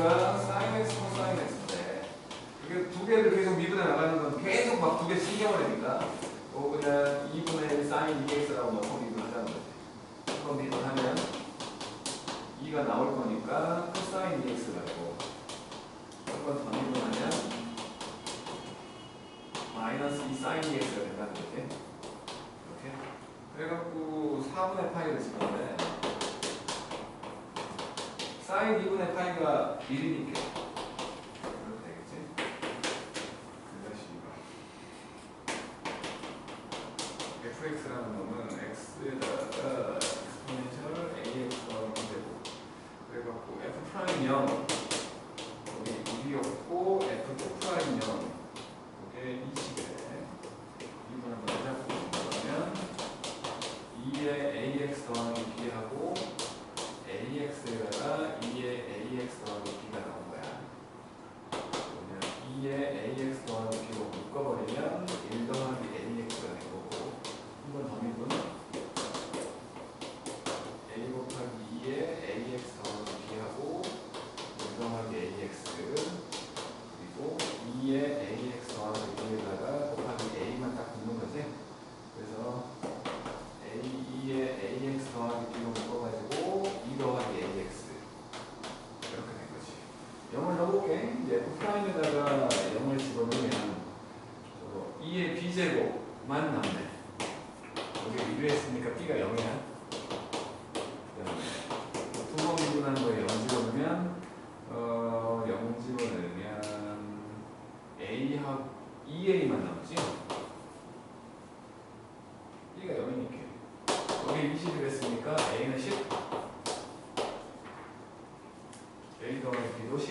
x가 sin x 코사인 x인데 이게 두 개를 계속 미분해 나가는 건 계속 막 두 개 신경을 내니까 그냥 2분의 1 sin 2x라고 넣고 미분하자는 거지. 한번 미분하면 2가 나올 거니까 코사인 2x라고 한 번 더 미분하면 마이너스 2 sin 2x가 된다는 거지. 이렇게 그래갖고 4분의 파이를 쓰는데 sin 2분의 파이가 1이니까 이렇게 되겠지. 그다시 fx라는 놈은 x에다가 exponential ax가 되고 그래갖고 f 프라임 0 여기 1이었고 f 프라임 0 이게 2식에 2분 한번 해잡고 그러면 2의 ax 더하기 b하고 ax에다가 2의 ax 더하기 b가 나온 거야. 그러면 2의 ax 더하기 b로 묶어버리면 1 더하기 ax가 된 거고 한 번 더 미분 a 곱하기 2의 ax 더하기 b하고 1 더하기 ax 그리고 2의 ax 더하기 b에다가 곱하기 a만 딱 붙는 거지. 그래서 2의 ax 더하기 b로 묶어가지고 2 더하기 ax 이렇게 된 거지. 0을 넣어볼게. 이제 f 프라임에다가 0을 집어넣으면 2의 b제곱만 남네. 여기 1로 했으니까 b가 0이야. 그 다음에 두 번 미분한 거에 0 집어넣으면 0 집어넣으면 a하고 2a만 남지. b가 0이니까 여기 20을 했으니까 a는 10 a 더하기 b도 10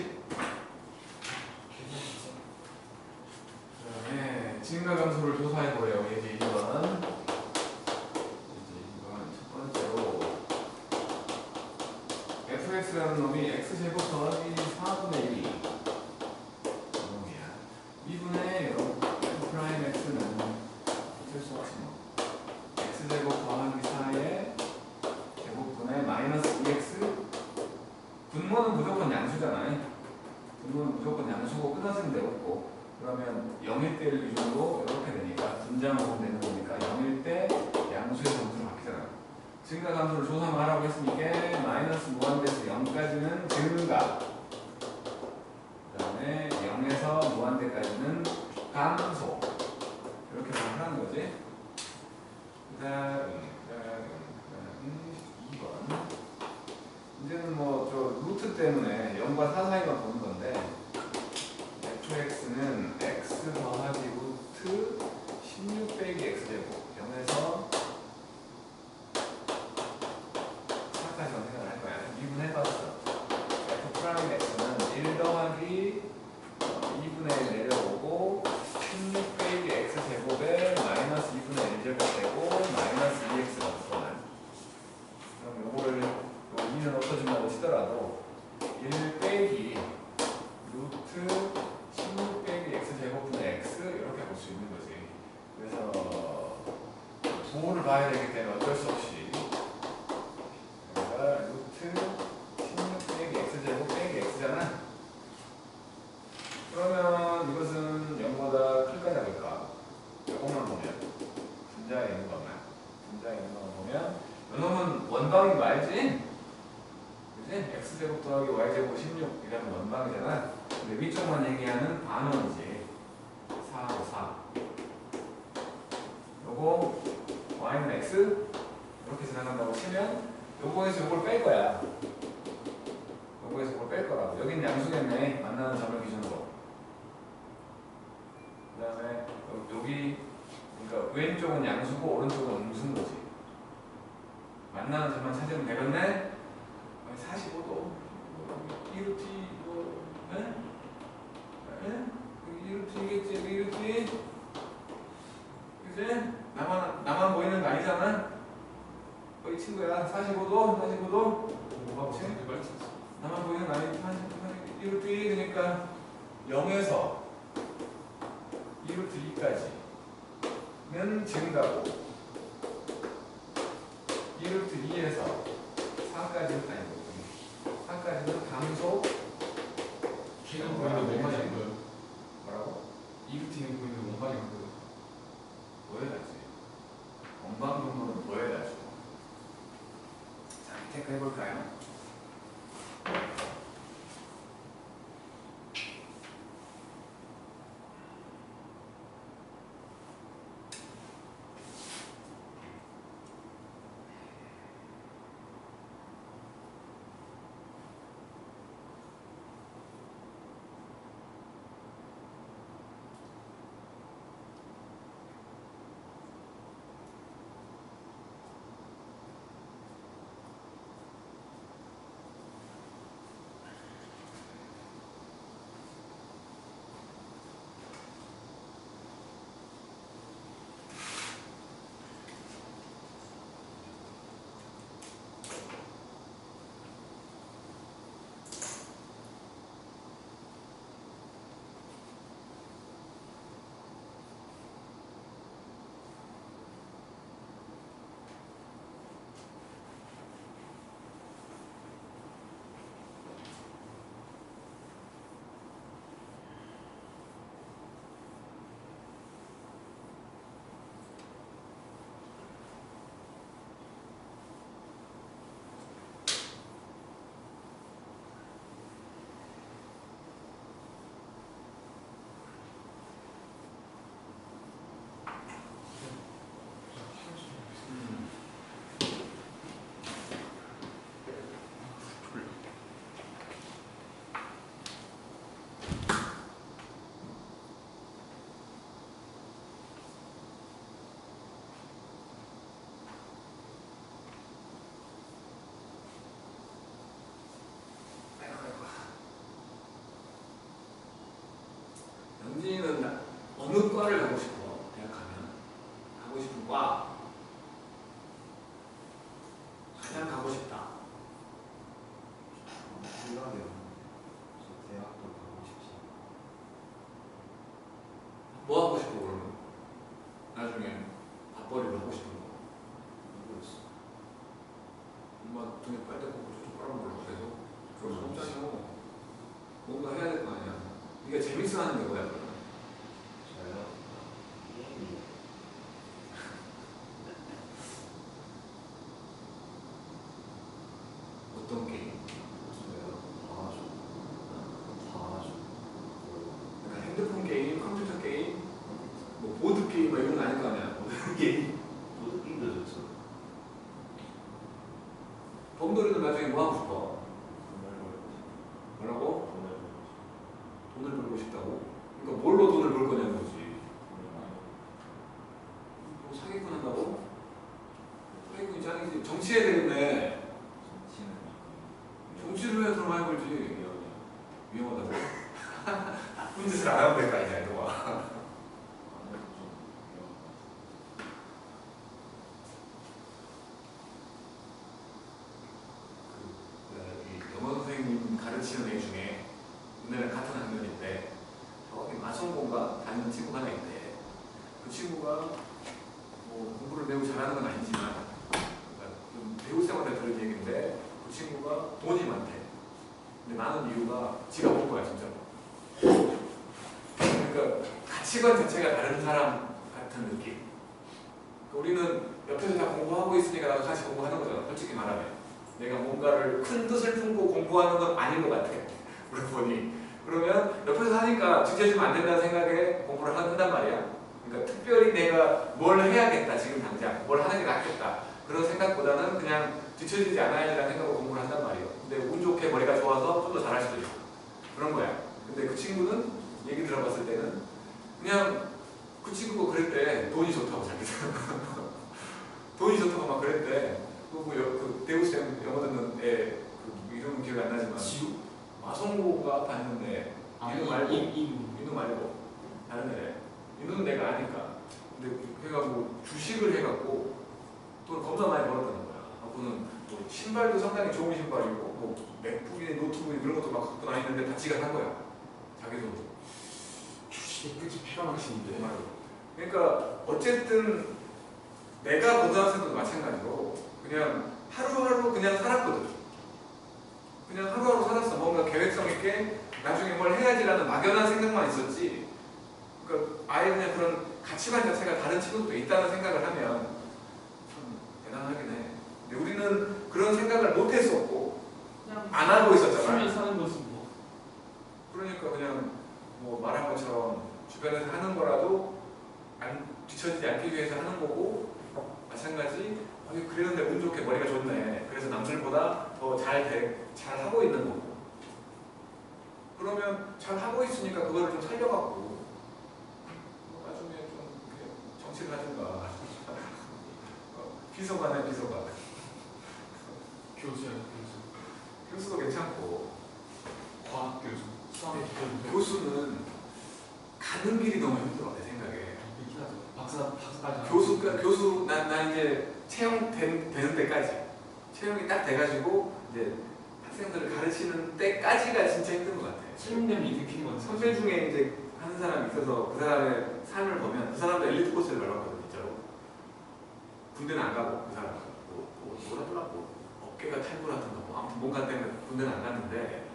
그 다음에 증가감소를 조사해보래요. 얘기 1번 첫 번째로 fx라는 놈이 x제곱 더하기 4분의 1이 놈이야. 2분의 f 프라임 x는 어쩔 수 없지 뭐. x제곱 더하기 4의 제곱분의 마이너스 2x 분모는 무조건 양수잖아요. 분모는 무조건 양수고 끝났으면 되겠고 그러면 0일 때를 기준으로 이렇게 되니까 분자만 되는 거니까 0일 때 양수의 점수로 바뀌잖아. 증가감소를 조사만 하라고 했으니까 마이너스 무한대에서 0까지는 증가 그 다음에 0에서 무한대까지는 감소 이렇게 하는 거지. 그 다음 2번 이제는 뭐 저 루트 때문에 0과 4 사이만 보는 건데 fx는 x 더하기 루트 16 빼기 x제곱 0에서 4까지 생각을 할 거야. 미분해봤어. f 프라임 x는 1 더하기 2분의 1 내려오고 16 빼기 x제곱에 마이너스 2분의 1제곱 되고 마이너스 2x가 들어가요. 그럼 요거를 2는 없어진다고 치더라도 1 빼기 루트 16 빼기 x제곱분의 x 이렇게 볼 수 있는 거지. 그래서 부호를 봐야 되기 때문에 어쩔 수 없이 그러니까 루트 16 빼기 x제곱 빼기 x잖아. 그러면 이것은 0보다 클까 작을까? 이것만 보면 분자에 있는 것만 보면 이놈은 원방인 거 알지? 그지? x제곱 더하기 y제곱 16 이러면 원방이잖아. 근데 위쪽만 얘기하는 반원이지. 4하고 4 요거 y는 x 이렇게 지나간다고 치면 요거에서 요걸 뺄 거야. 요거에서 요걸 뺄 거라고. 여긴 양수겠네. 만나는 점을 기준으로. 그 다음에 여기 그러니까 왼쪽은 양수고 오른쪽은 음수인 거지. 만나는 점만 찾으면 되겠네? 45도 1루트 뭐 에? 에? 1루트이겠지? 1루트? 그치? 나만 보이는 거 아니잖아? 거의 친구야. 45도? 45도? 나만 보이는 거 아니지? 1루트 그러니까 0에서 2루트 2까지는 증가고 2루트 2에서 4까지는 아니고 4까지는 감소 T는 보이는데 원까지 간 거예요. 뭐라고? EBT는 보이는데 원까지 간 거예요. 보여야지. 원방정도는 보여야죠. 자, 체크 해볼까요? 영진이는 어느 과를 가고 싶어? 대학 가면 가고 싶은 과 가장 가고 싶다. 생각해요. 저 대학도 가고 싶지. 뭐 하고 싶어 그러면? 나중에 밥벌이를 하고 싶은 거. 모르겠어. 엄마 등에 빨대 꽂고 저쪽 빨아먹으려고 그래서 그럼 없잖아요. 뭔가 해야 될 거 아니야. 이게 재밌어 하는 게 뭐야 그러면? 저요? 게임이요. 어떤 게임? 저요? 다 하죠. 다 하죠. 그러니까 핸드폰 게임, 컴퓨터 게임, 뭐 보드 게임 뭐 이런 거 아닐 거 아니야. 모든 게임. 모두 게임도 좋죠. 범돌이는 나중에 뭐 하고 싶어? 돈을 벌고 싶어. 뭐라고? 돈을 벌고 싶어. 돈을 벌고 싶다고? 그러니까 뭘로 돈을 벌 거냐는 거지. 돈을 많이 뭐 사기꾼 한다고? 사기꾼이 짱이지. 정치해야 되겠네. 정치는 정치를 해야 돈 많이 벌지. 위험해요. 위험하다고? 나쁜 짓을 안 하면 될 거 아니야, 너가. 안 해도 좀 이 영어 선생님 가르치는 애 중에 오늘은 같은 학년인데 저기 마성고인가 다니는 친구가 하나 있대. 그 친구가 뭐 공부를 매우 잘하는 건 아니지만 그러니까 좀 배울 때마다 그런 얘기인데 그 친구가 돈이 많대. 근데 많은 이유가 지가 본 거야 진짜로. 그러니까 가치관 자체가 다른 사람 같은 느낌. 우리는 옆에서 다 공부하고 있으니까 나도 같이 공부하는 거잖아. 솔직히 말하면 내가 뭔가를 큰 뜻을 품고 공부하는 건 아닌 것 같아. 물어보니 그러면 옆에서 하니까 뒤처지면 안 된다는 생각에 공부를 한단 말이야. 그러니까 특별히 내가 뭘 해야겠다 지금 당장 뭘 하는 게 낫겠다 그런 생각보다는 그냥 뒤처지지 않아야지라는 생각으로 공부를 한단 말이에요. 근데 운 좋게 머리가 좋아서 좀 더 잘할 수도 있고 그런 거야. 근데 그 친구는 얘기 들어봤을 때는 그냥 그 친구가 그랬대. 돈이 좋다고 자기가 돈이 좋다고 막 그랬대. 그 대우쌤 영어 듣는 애 그 이름은 기억이 안 나지만 지우? 마성고가 봤는데 이놈 말고 이누. 이놈 말고 다른 애래. 이놈은 내가 아니까. 근데 해가지고 주식을 해갖고 돈을 겁나 많이 벌었다는 거야. 그거는 뭐 신발도 상당히 좋은 신발이고 뭐 맥북이니 노트북이니 그런 것도 막 갖고 다니는데 다 지가 산 거야. 자기 돈으로. 주식의 끝이 패가 막히는데. 정말로. 그러니까 어쨌든 내가 고등학생 때도 마찬가지로 그냥 하루하루 그냥 살았거든. 그냥 하루하루 살았어. 뭔가 계획성 있게 나중에 뭘 해야지라는 막연한 생각만 있었지. 그러니까 아예 그냥 그런 가치관 자체가 다른 친구도 있다는 생각을 하면 참 대단하긴 해. 근데 우리는 그런 생각을 못 했었고 그냥 안 하고 있었잖아. 살면 사는 것은 뭐. 그러니까 그냥 뭐 말한 것처럼 주변에서 하는 거라도 뒤처지지 않기 위해서 하는 거고, 마찬가지 그랬는데 운 좋게 머리가 좋네, 그래서 남들보다 더 잘 하고 있는 거고, 그러면 잘 하고 있으니까 그거를 좀 살려갖고 나중에 좀 이렇게 정치를 하든가 비서관에 비서관, 교수야 교수도 괜찮고. 과학 교수, 수학 교수. 교수는 가는 길이 너무 힘들어 내 생각에. 있긴 하죠. 박사까지. 교수 난 이제 되는 데까지, 채용이 딱 돼가지고 이제 학생들을 가르치는 때까지가 진짜 힘든 것 같아. 채용되면 이득인 건 선배 중에 이제 하는 사람이 있어서 그 사람의 삶을 보면 그 사람도 엘리트 코스를 밟았거든 진짜로. 군대는 안 가고 그 사람은 뭐라더라고, 어깨가 탈구라든가 뭐 아무튼 뭔가 때문에 군대는 안 갔는데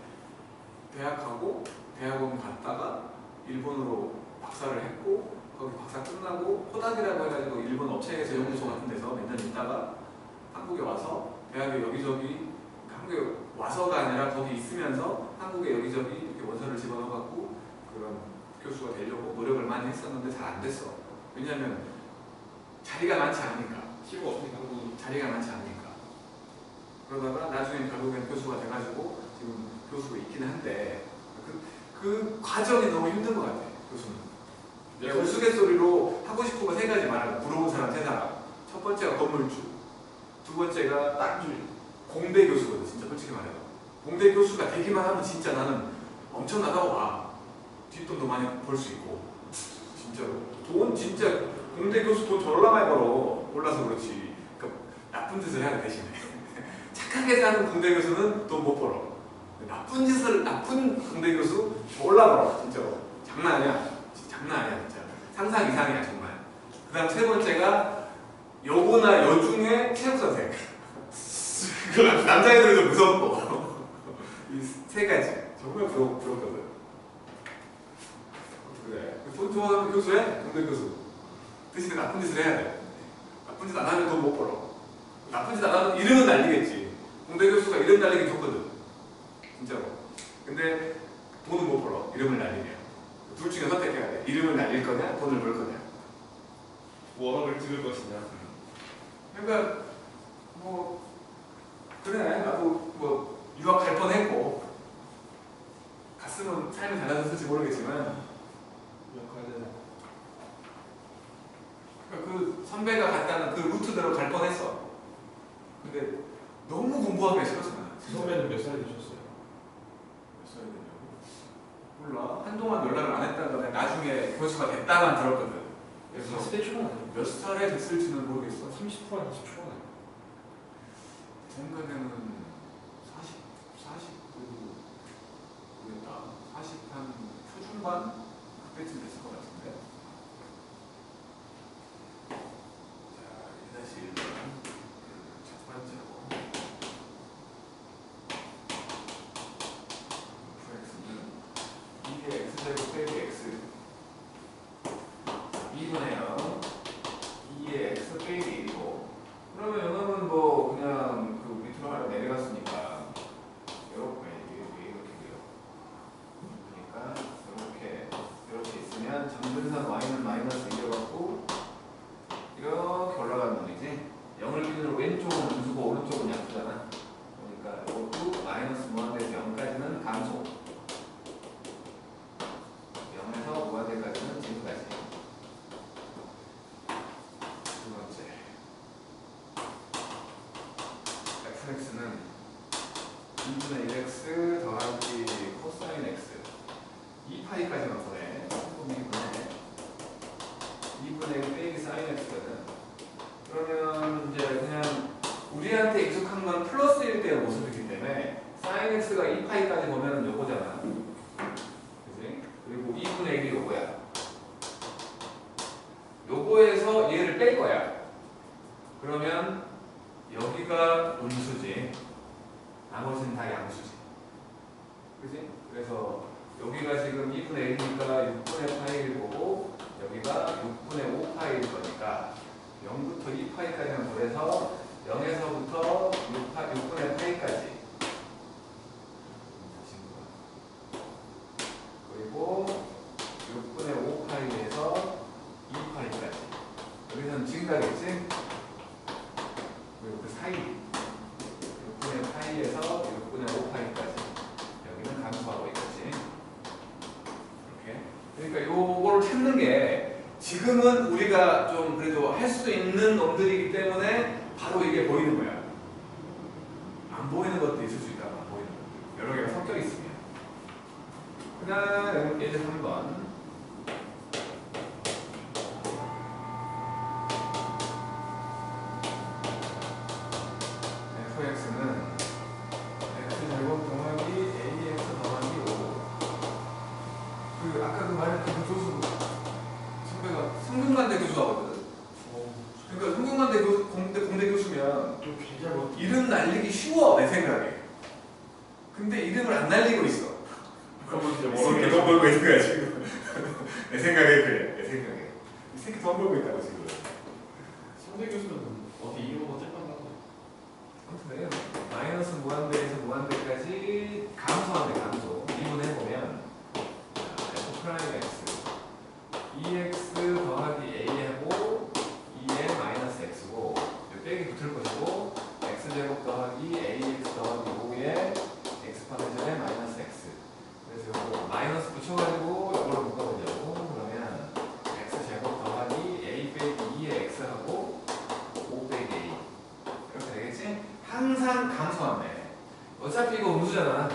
대학 가고 대학원 갔다가 일본으로 박사를 했고, 거기 박사 끝나고 호닥이라고 해가지고 일본 업체에서 연구소 같은 데서 몇 년 있다가 한국에 와서 대학에 여기저기, 한국에 와서가 아니라 거기 있으면서 한국에 여기저기 이렇게 원서를 집어넣어갖고 그런 교수가 되려고 노력을 많이 했었는데 잘 안 됐어. 왜냐면 자리가 많지 않으니까. 필요가 없으니까. 자리가 많지 않으니까. 그러다가 나중에 결국엔 교수가 돼가지고 지금 교수가 있기는 한데 그 과정이 너무 힘든 것 같아. 교수는 내가 우스갯소리로 하고 싶은 거 세 가지 말하고 부러운 사람 세 사람. 첫 번째가 건물주, 두 번째가 땅주, 공대 교수거든. 진짜 솔직히 말해서 공대 교수가 되기만 하면 진짜 나는 엄청나다고 봐. 뒷돈도 많이 벌 수 있고 진짜로. 돈 진짜 공대 교수 돈 졸라 많이 벌어. 몰라서 그렇지. 그러니까 나쁜 짓을 해야 돼 대신에. 착하게 사는 공대 교수는 돈 못 벌어. 나쁜 공대 교수 졸라 벌어 진짜로. 장난 아니야. 장난 아니야 진짜. 상상 이상이야 정말. 그 다음 세 번째가 여고나 여중의 체육선생. 남자애들도 무섭고. 이 세 가지 정말 부럽거든. 그래. 돈 좋아하는 교수야? 공대 교수. 대신에 나쁜 짓을 해야 돼. 나쁜 짓 안 하면 돈 못 벌어. 나쁜 짓 안 하면 이름은 날리겠지. 공대 교수가 이름 날리기 좋거든. 진짜로. 근데 돈은 못 벌어. 이름을 날리면. 둘 중에 선택해야 돼. 이름을 날릴 거냐, 돈을 벌 거냐. 워낙을 찍을 것이냐. 그러니까 뭐 그래 나도 뭐 유학 갈 뻔했고 갔으면 삶이 달라졌을지 모르겠지만 그러니까 그 선배가 갔다는 그 루트대로 갈 뻔했어. 근데 너무 공부하기가 싫었어 나. 선배는 몇 살 되셨어요? 몇 살이 되냐고? 몰라. 한동안 연락을 안 했다가 나중에 교수가 됐다만 들었거든. 그래서 40대 초반 아니에요? 몇 살에 됐을지는 모르겠어. 30 초반, 40 초반 아니에요? 생각에는 40 그래도 모르겠다. 40 한 초중반 그때쯤 됐을 것 같은데. 자, 다시 1번 첫 번째로 fx는 2의 x제곱 빼기 x 2분의 0 2의 x 빼기 1이고, 그러면 영어는 뭐 그냥 그 밑으로 하나 내려갔으니까 이렇게 돼요. 그러니까 이렇게 있으면 점근선 y는 마이너스 2려갖고 이렇게 올라가는 놈이지. 0을 기준으로 왼쪽은 음수고 오른쪽은 양수잖아. 그러니까 이것도 마이너스 무한대에서 0까지는 감소, 0에서 무한대까지는 진수까지. 두 번째 fx는 2분의 1x 더하기 코사인 x 2파이까지만 보내. 2분의 1 빼기 사인 x거든. 그러면 이제 그냥 우리한테 익숙한 건 플러스일 때의 모습이기 때문에 사인 x가 2파이까지 보면 요거잖아. 그치? 그리고 2분의 1이 요거야. 요거에서 얘를 뺄 거야. 그러면 여기가 음수지, 나머지는 다 양수지. 그지? 그래서 여기가 지금 2분의 1이니까 6분의 파이를 보고 여기가 6분의 5파이일 거니까 0부터 2파이까지는 보내서 0에서부터 6분의 파이까지 그리고 6분의 5파이에서 2파이까지 여기서는 증가겠지? 그리고 그 사이 6분의 파이에서 6분의 5파이까지 여기는 감소하고 있겠지. 이렇게. 그러니까 요거를 찾는 게 지금은 우리가 좀 그래도 할 수 있는 놈들이기 때문에 바로 이게 보이는 거야. 안 보이는 것도 있을 수 있다고. 안 보이는 것 여러 개가 섞여 있으면. 그 다음 예제 3번. fx는 x제곱 더하기 ax 더하기 5. 그 아까 그 말했던 그 교수 선배가 성균관대 교수하거든. 그러니까 성균관대 공대 교수면 좀 계좌로 이름 날리기 쉬워 내 생각에. 근데 이름을 안 날리고 있어. 그러면 이제 이 새끼 돈 벌고 있는 거야 지금. 내 생각에 그래. 내 생각에 이 새끼 돈 벌고 있다고 지금. 상대 교수는 어디 이유가 찔만하고 아무튼 마이너스 무한대에서 무한대까지 감소하는데 감소. 미분해보면 f 프라임 x 2x 더하기 a하고 2의 마이너스 x고 빼기 붙을 것이고 x제곱 더하기 ax 더하기 5의 x 파괴절의 마이너스 x. 그래서 이거 마이너스 붙여가지고 이걸 묶어보자고. 그러면 x제곱 더하기 a 빼기 2의 x하고 5 빼기 a 이렇게 되겠지? 항상 감소하네. 어차피 이거 음수잖아.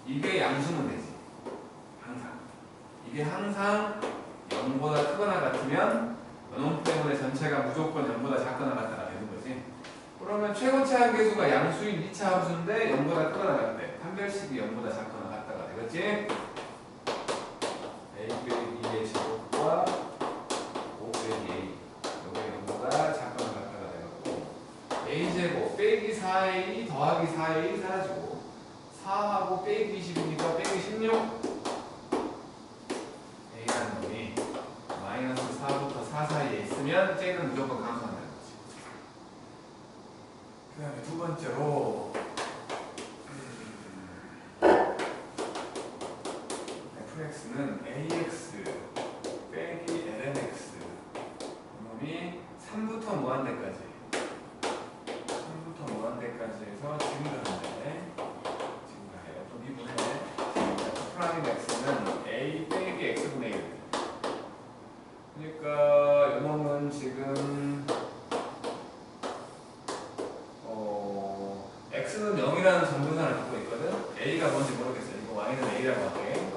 이게 양수면 되지. 항상. 이게 항상 0보다 크거나 같으면 요놈 때문에 전체가 무조건 0보다 작거나 같다가 되는 거지. 그러면 최고치 한계수가 양수인 2차 함수인데 0보다 크거나 같대. 판별식이 0보다 작거나 같다가 되겠지? a 빼기 2의 제곱과 5 빼기 a 요게 0보다 작거나 같다가 되겠고 a제곱 빼기 4a 더하기 4a 사라지고 4하고 빼기 20이니까 빼기 16 a라는 놈이 마이너스 4부터 4 사이에 있으면 쟤는 무조건 감소한다는 거지. 그 다음에 두 번째로 fx는 ax 빼기 lnx 놈이 3부터 무한대까지 3부터 무한대까지 해서 증가한대. 증가해요. 또 미분해. 프라임 x는 a 빼기 x분의 1. 그러니까 요놈은 지금 x는 0이라는 정근선을 갖고 있거든. a가 뭔지 모르겠어. 이거 y는 a라고 할게.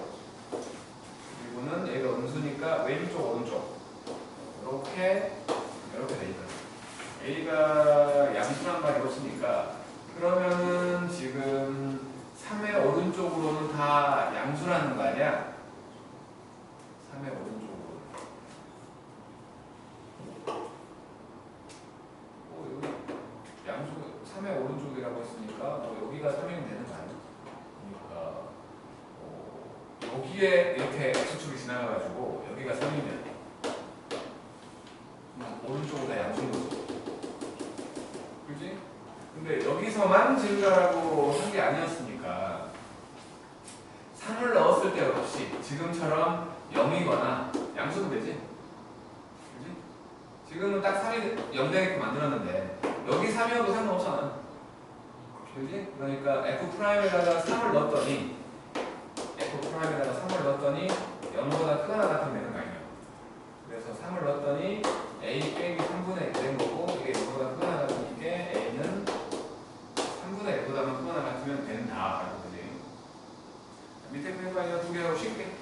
그리고는 얘가 음수니까 왼쪽 오른쪽 이렇게 돼 있거든. a가 양수란 말이 없으니까 그러면은 지금 3의 오른쪽으로는 다 양수라는 거 아니야? 3의 오른쪽으로. 여기 양수 3의 오른쪽이라고 했으니까 여기가 3이면 되는 거 아니야? 그러니까 여기에 이렇게 x축이 지나가가지고 여기가 3이면 오른쪽으로 다 양수인 거죠. 그지? 근데 여기서만 증가라고 한 게 아니었으니까 3을 넣었을 때 없이 지금처럼 0이거나 양수도 되지? 그지? 지금은 딱 3이 0 되게끔 만들었는데 여기 3이어도 상관없잖아. 그지? 그러니까 f'에다가 3을 넣었더니 f'에다가 3을 넣었더니 0보다 크거나 같으면 되는 거 아니야. 그래서 3을 넣었더니 a 빼기 3분의 1 된 거고 이게 0보다 크거나 같으니까 a는 3분의 1보다만 크거나 같으면 된다. 라고 그지? 밑에 표현이 두 개하고 쉽게.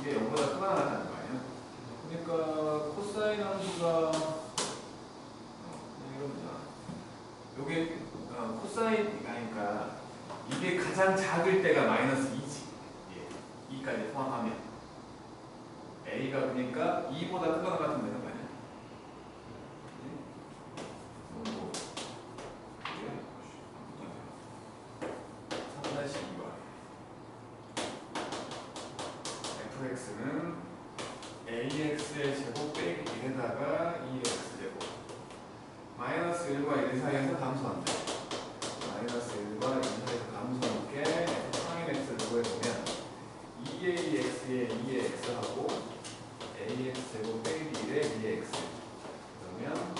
이게 0보다 크거나 같다는 거 아니에요? 그러니까 코사인 함수가 이겁니다. 요게 코사인 그러니까 이게 가장 작을 때가 마이너스 2지. 예, 2까지 포함하면 a가 그러니까 2보다 크거나 같으면 되는 거 아니야? 3-2와 fx는 ax의 제곱 빼기 1에다가 2x 제곱 마이너스 1과 1 사이에서 감소한다. 마이너스 1과 1 사이에서 감소하게 상인 x를 구해보면 2ax에 2x하고 ax 제곱 빼기 1에 2x 그러면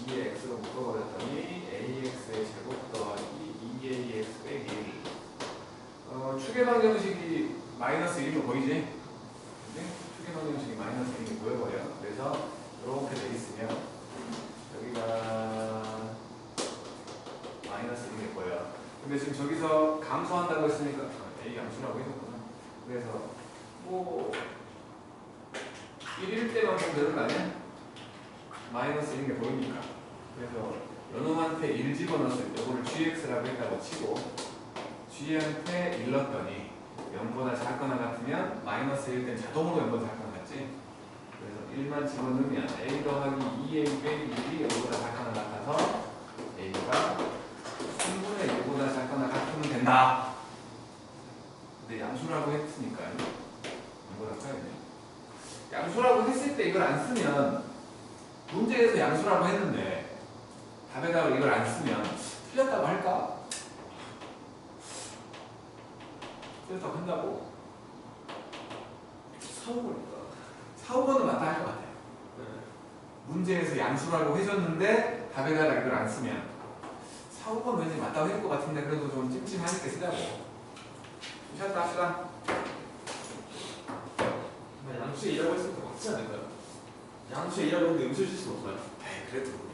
2x로 묶어버렸더니 ax의 제곱 더하기 2ax 빼기 1 축의 방정식이 마이너스 1인 거 보이지? 네? 축의 방정식이 마이너스 1인 게 보여버려. 그래서 이렇게 돼 있으면 여기가 마이너스 1인 게 보여. 근데 지금 저기서 감소한다고 했으니까 a 감소라고 했었구나. 그래서 뭐 1일 때만 보면 되는 거 아니야? 마이너스 1인 게 보이니까. 그래서 연놈한테 1 집어넣었을 때 이거를 gx라고 했다고 치고 g한테 1 넣었더니 0보다 작거나 같으면 마이너스 1 땐 자동으로 0보다 작거나 같지? 그래서 1만 집어넣으면 a 더하기 2a 빼기 1이 0보다 작거나 같아서 a가 3분의 1보다 작거나 같으면 된다. 근데 양수라고 했으니까 0보다 커야 돼. 양수라고 했을 때 이걸 안 쓰면 문제에서 양수라고 했는데 답에다가 이걸 안 쓰면 틀렸다고 할까? 틀렸다고 한다고? 4호니까. 4, 5번은 맞다 할 것 같아요. 문제에서 양수라고 해줬는데 답에다가 이걸 안 쓰면 4, 5번 왠지 맞다고 할 것 같은데 그래도 좀 찜찜하니까 쓰자고. 쉬었다 합시다. 양수에 2라고 했으니까 맞지 않을까요? 양수에 2라고 했는데 음수일 수는 없어요. 에이 그래도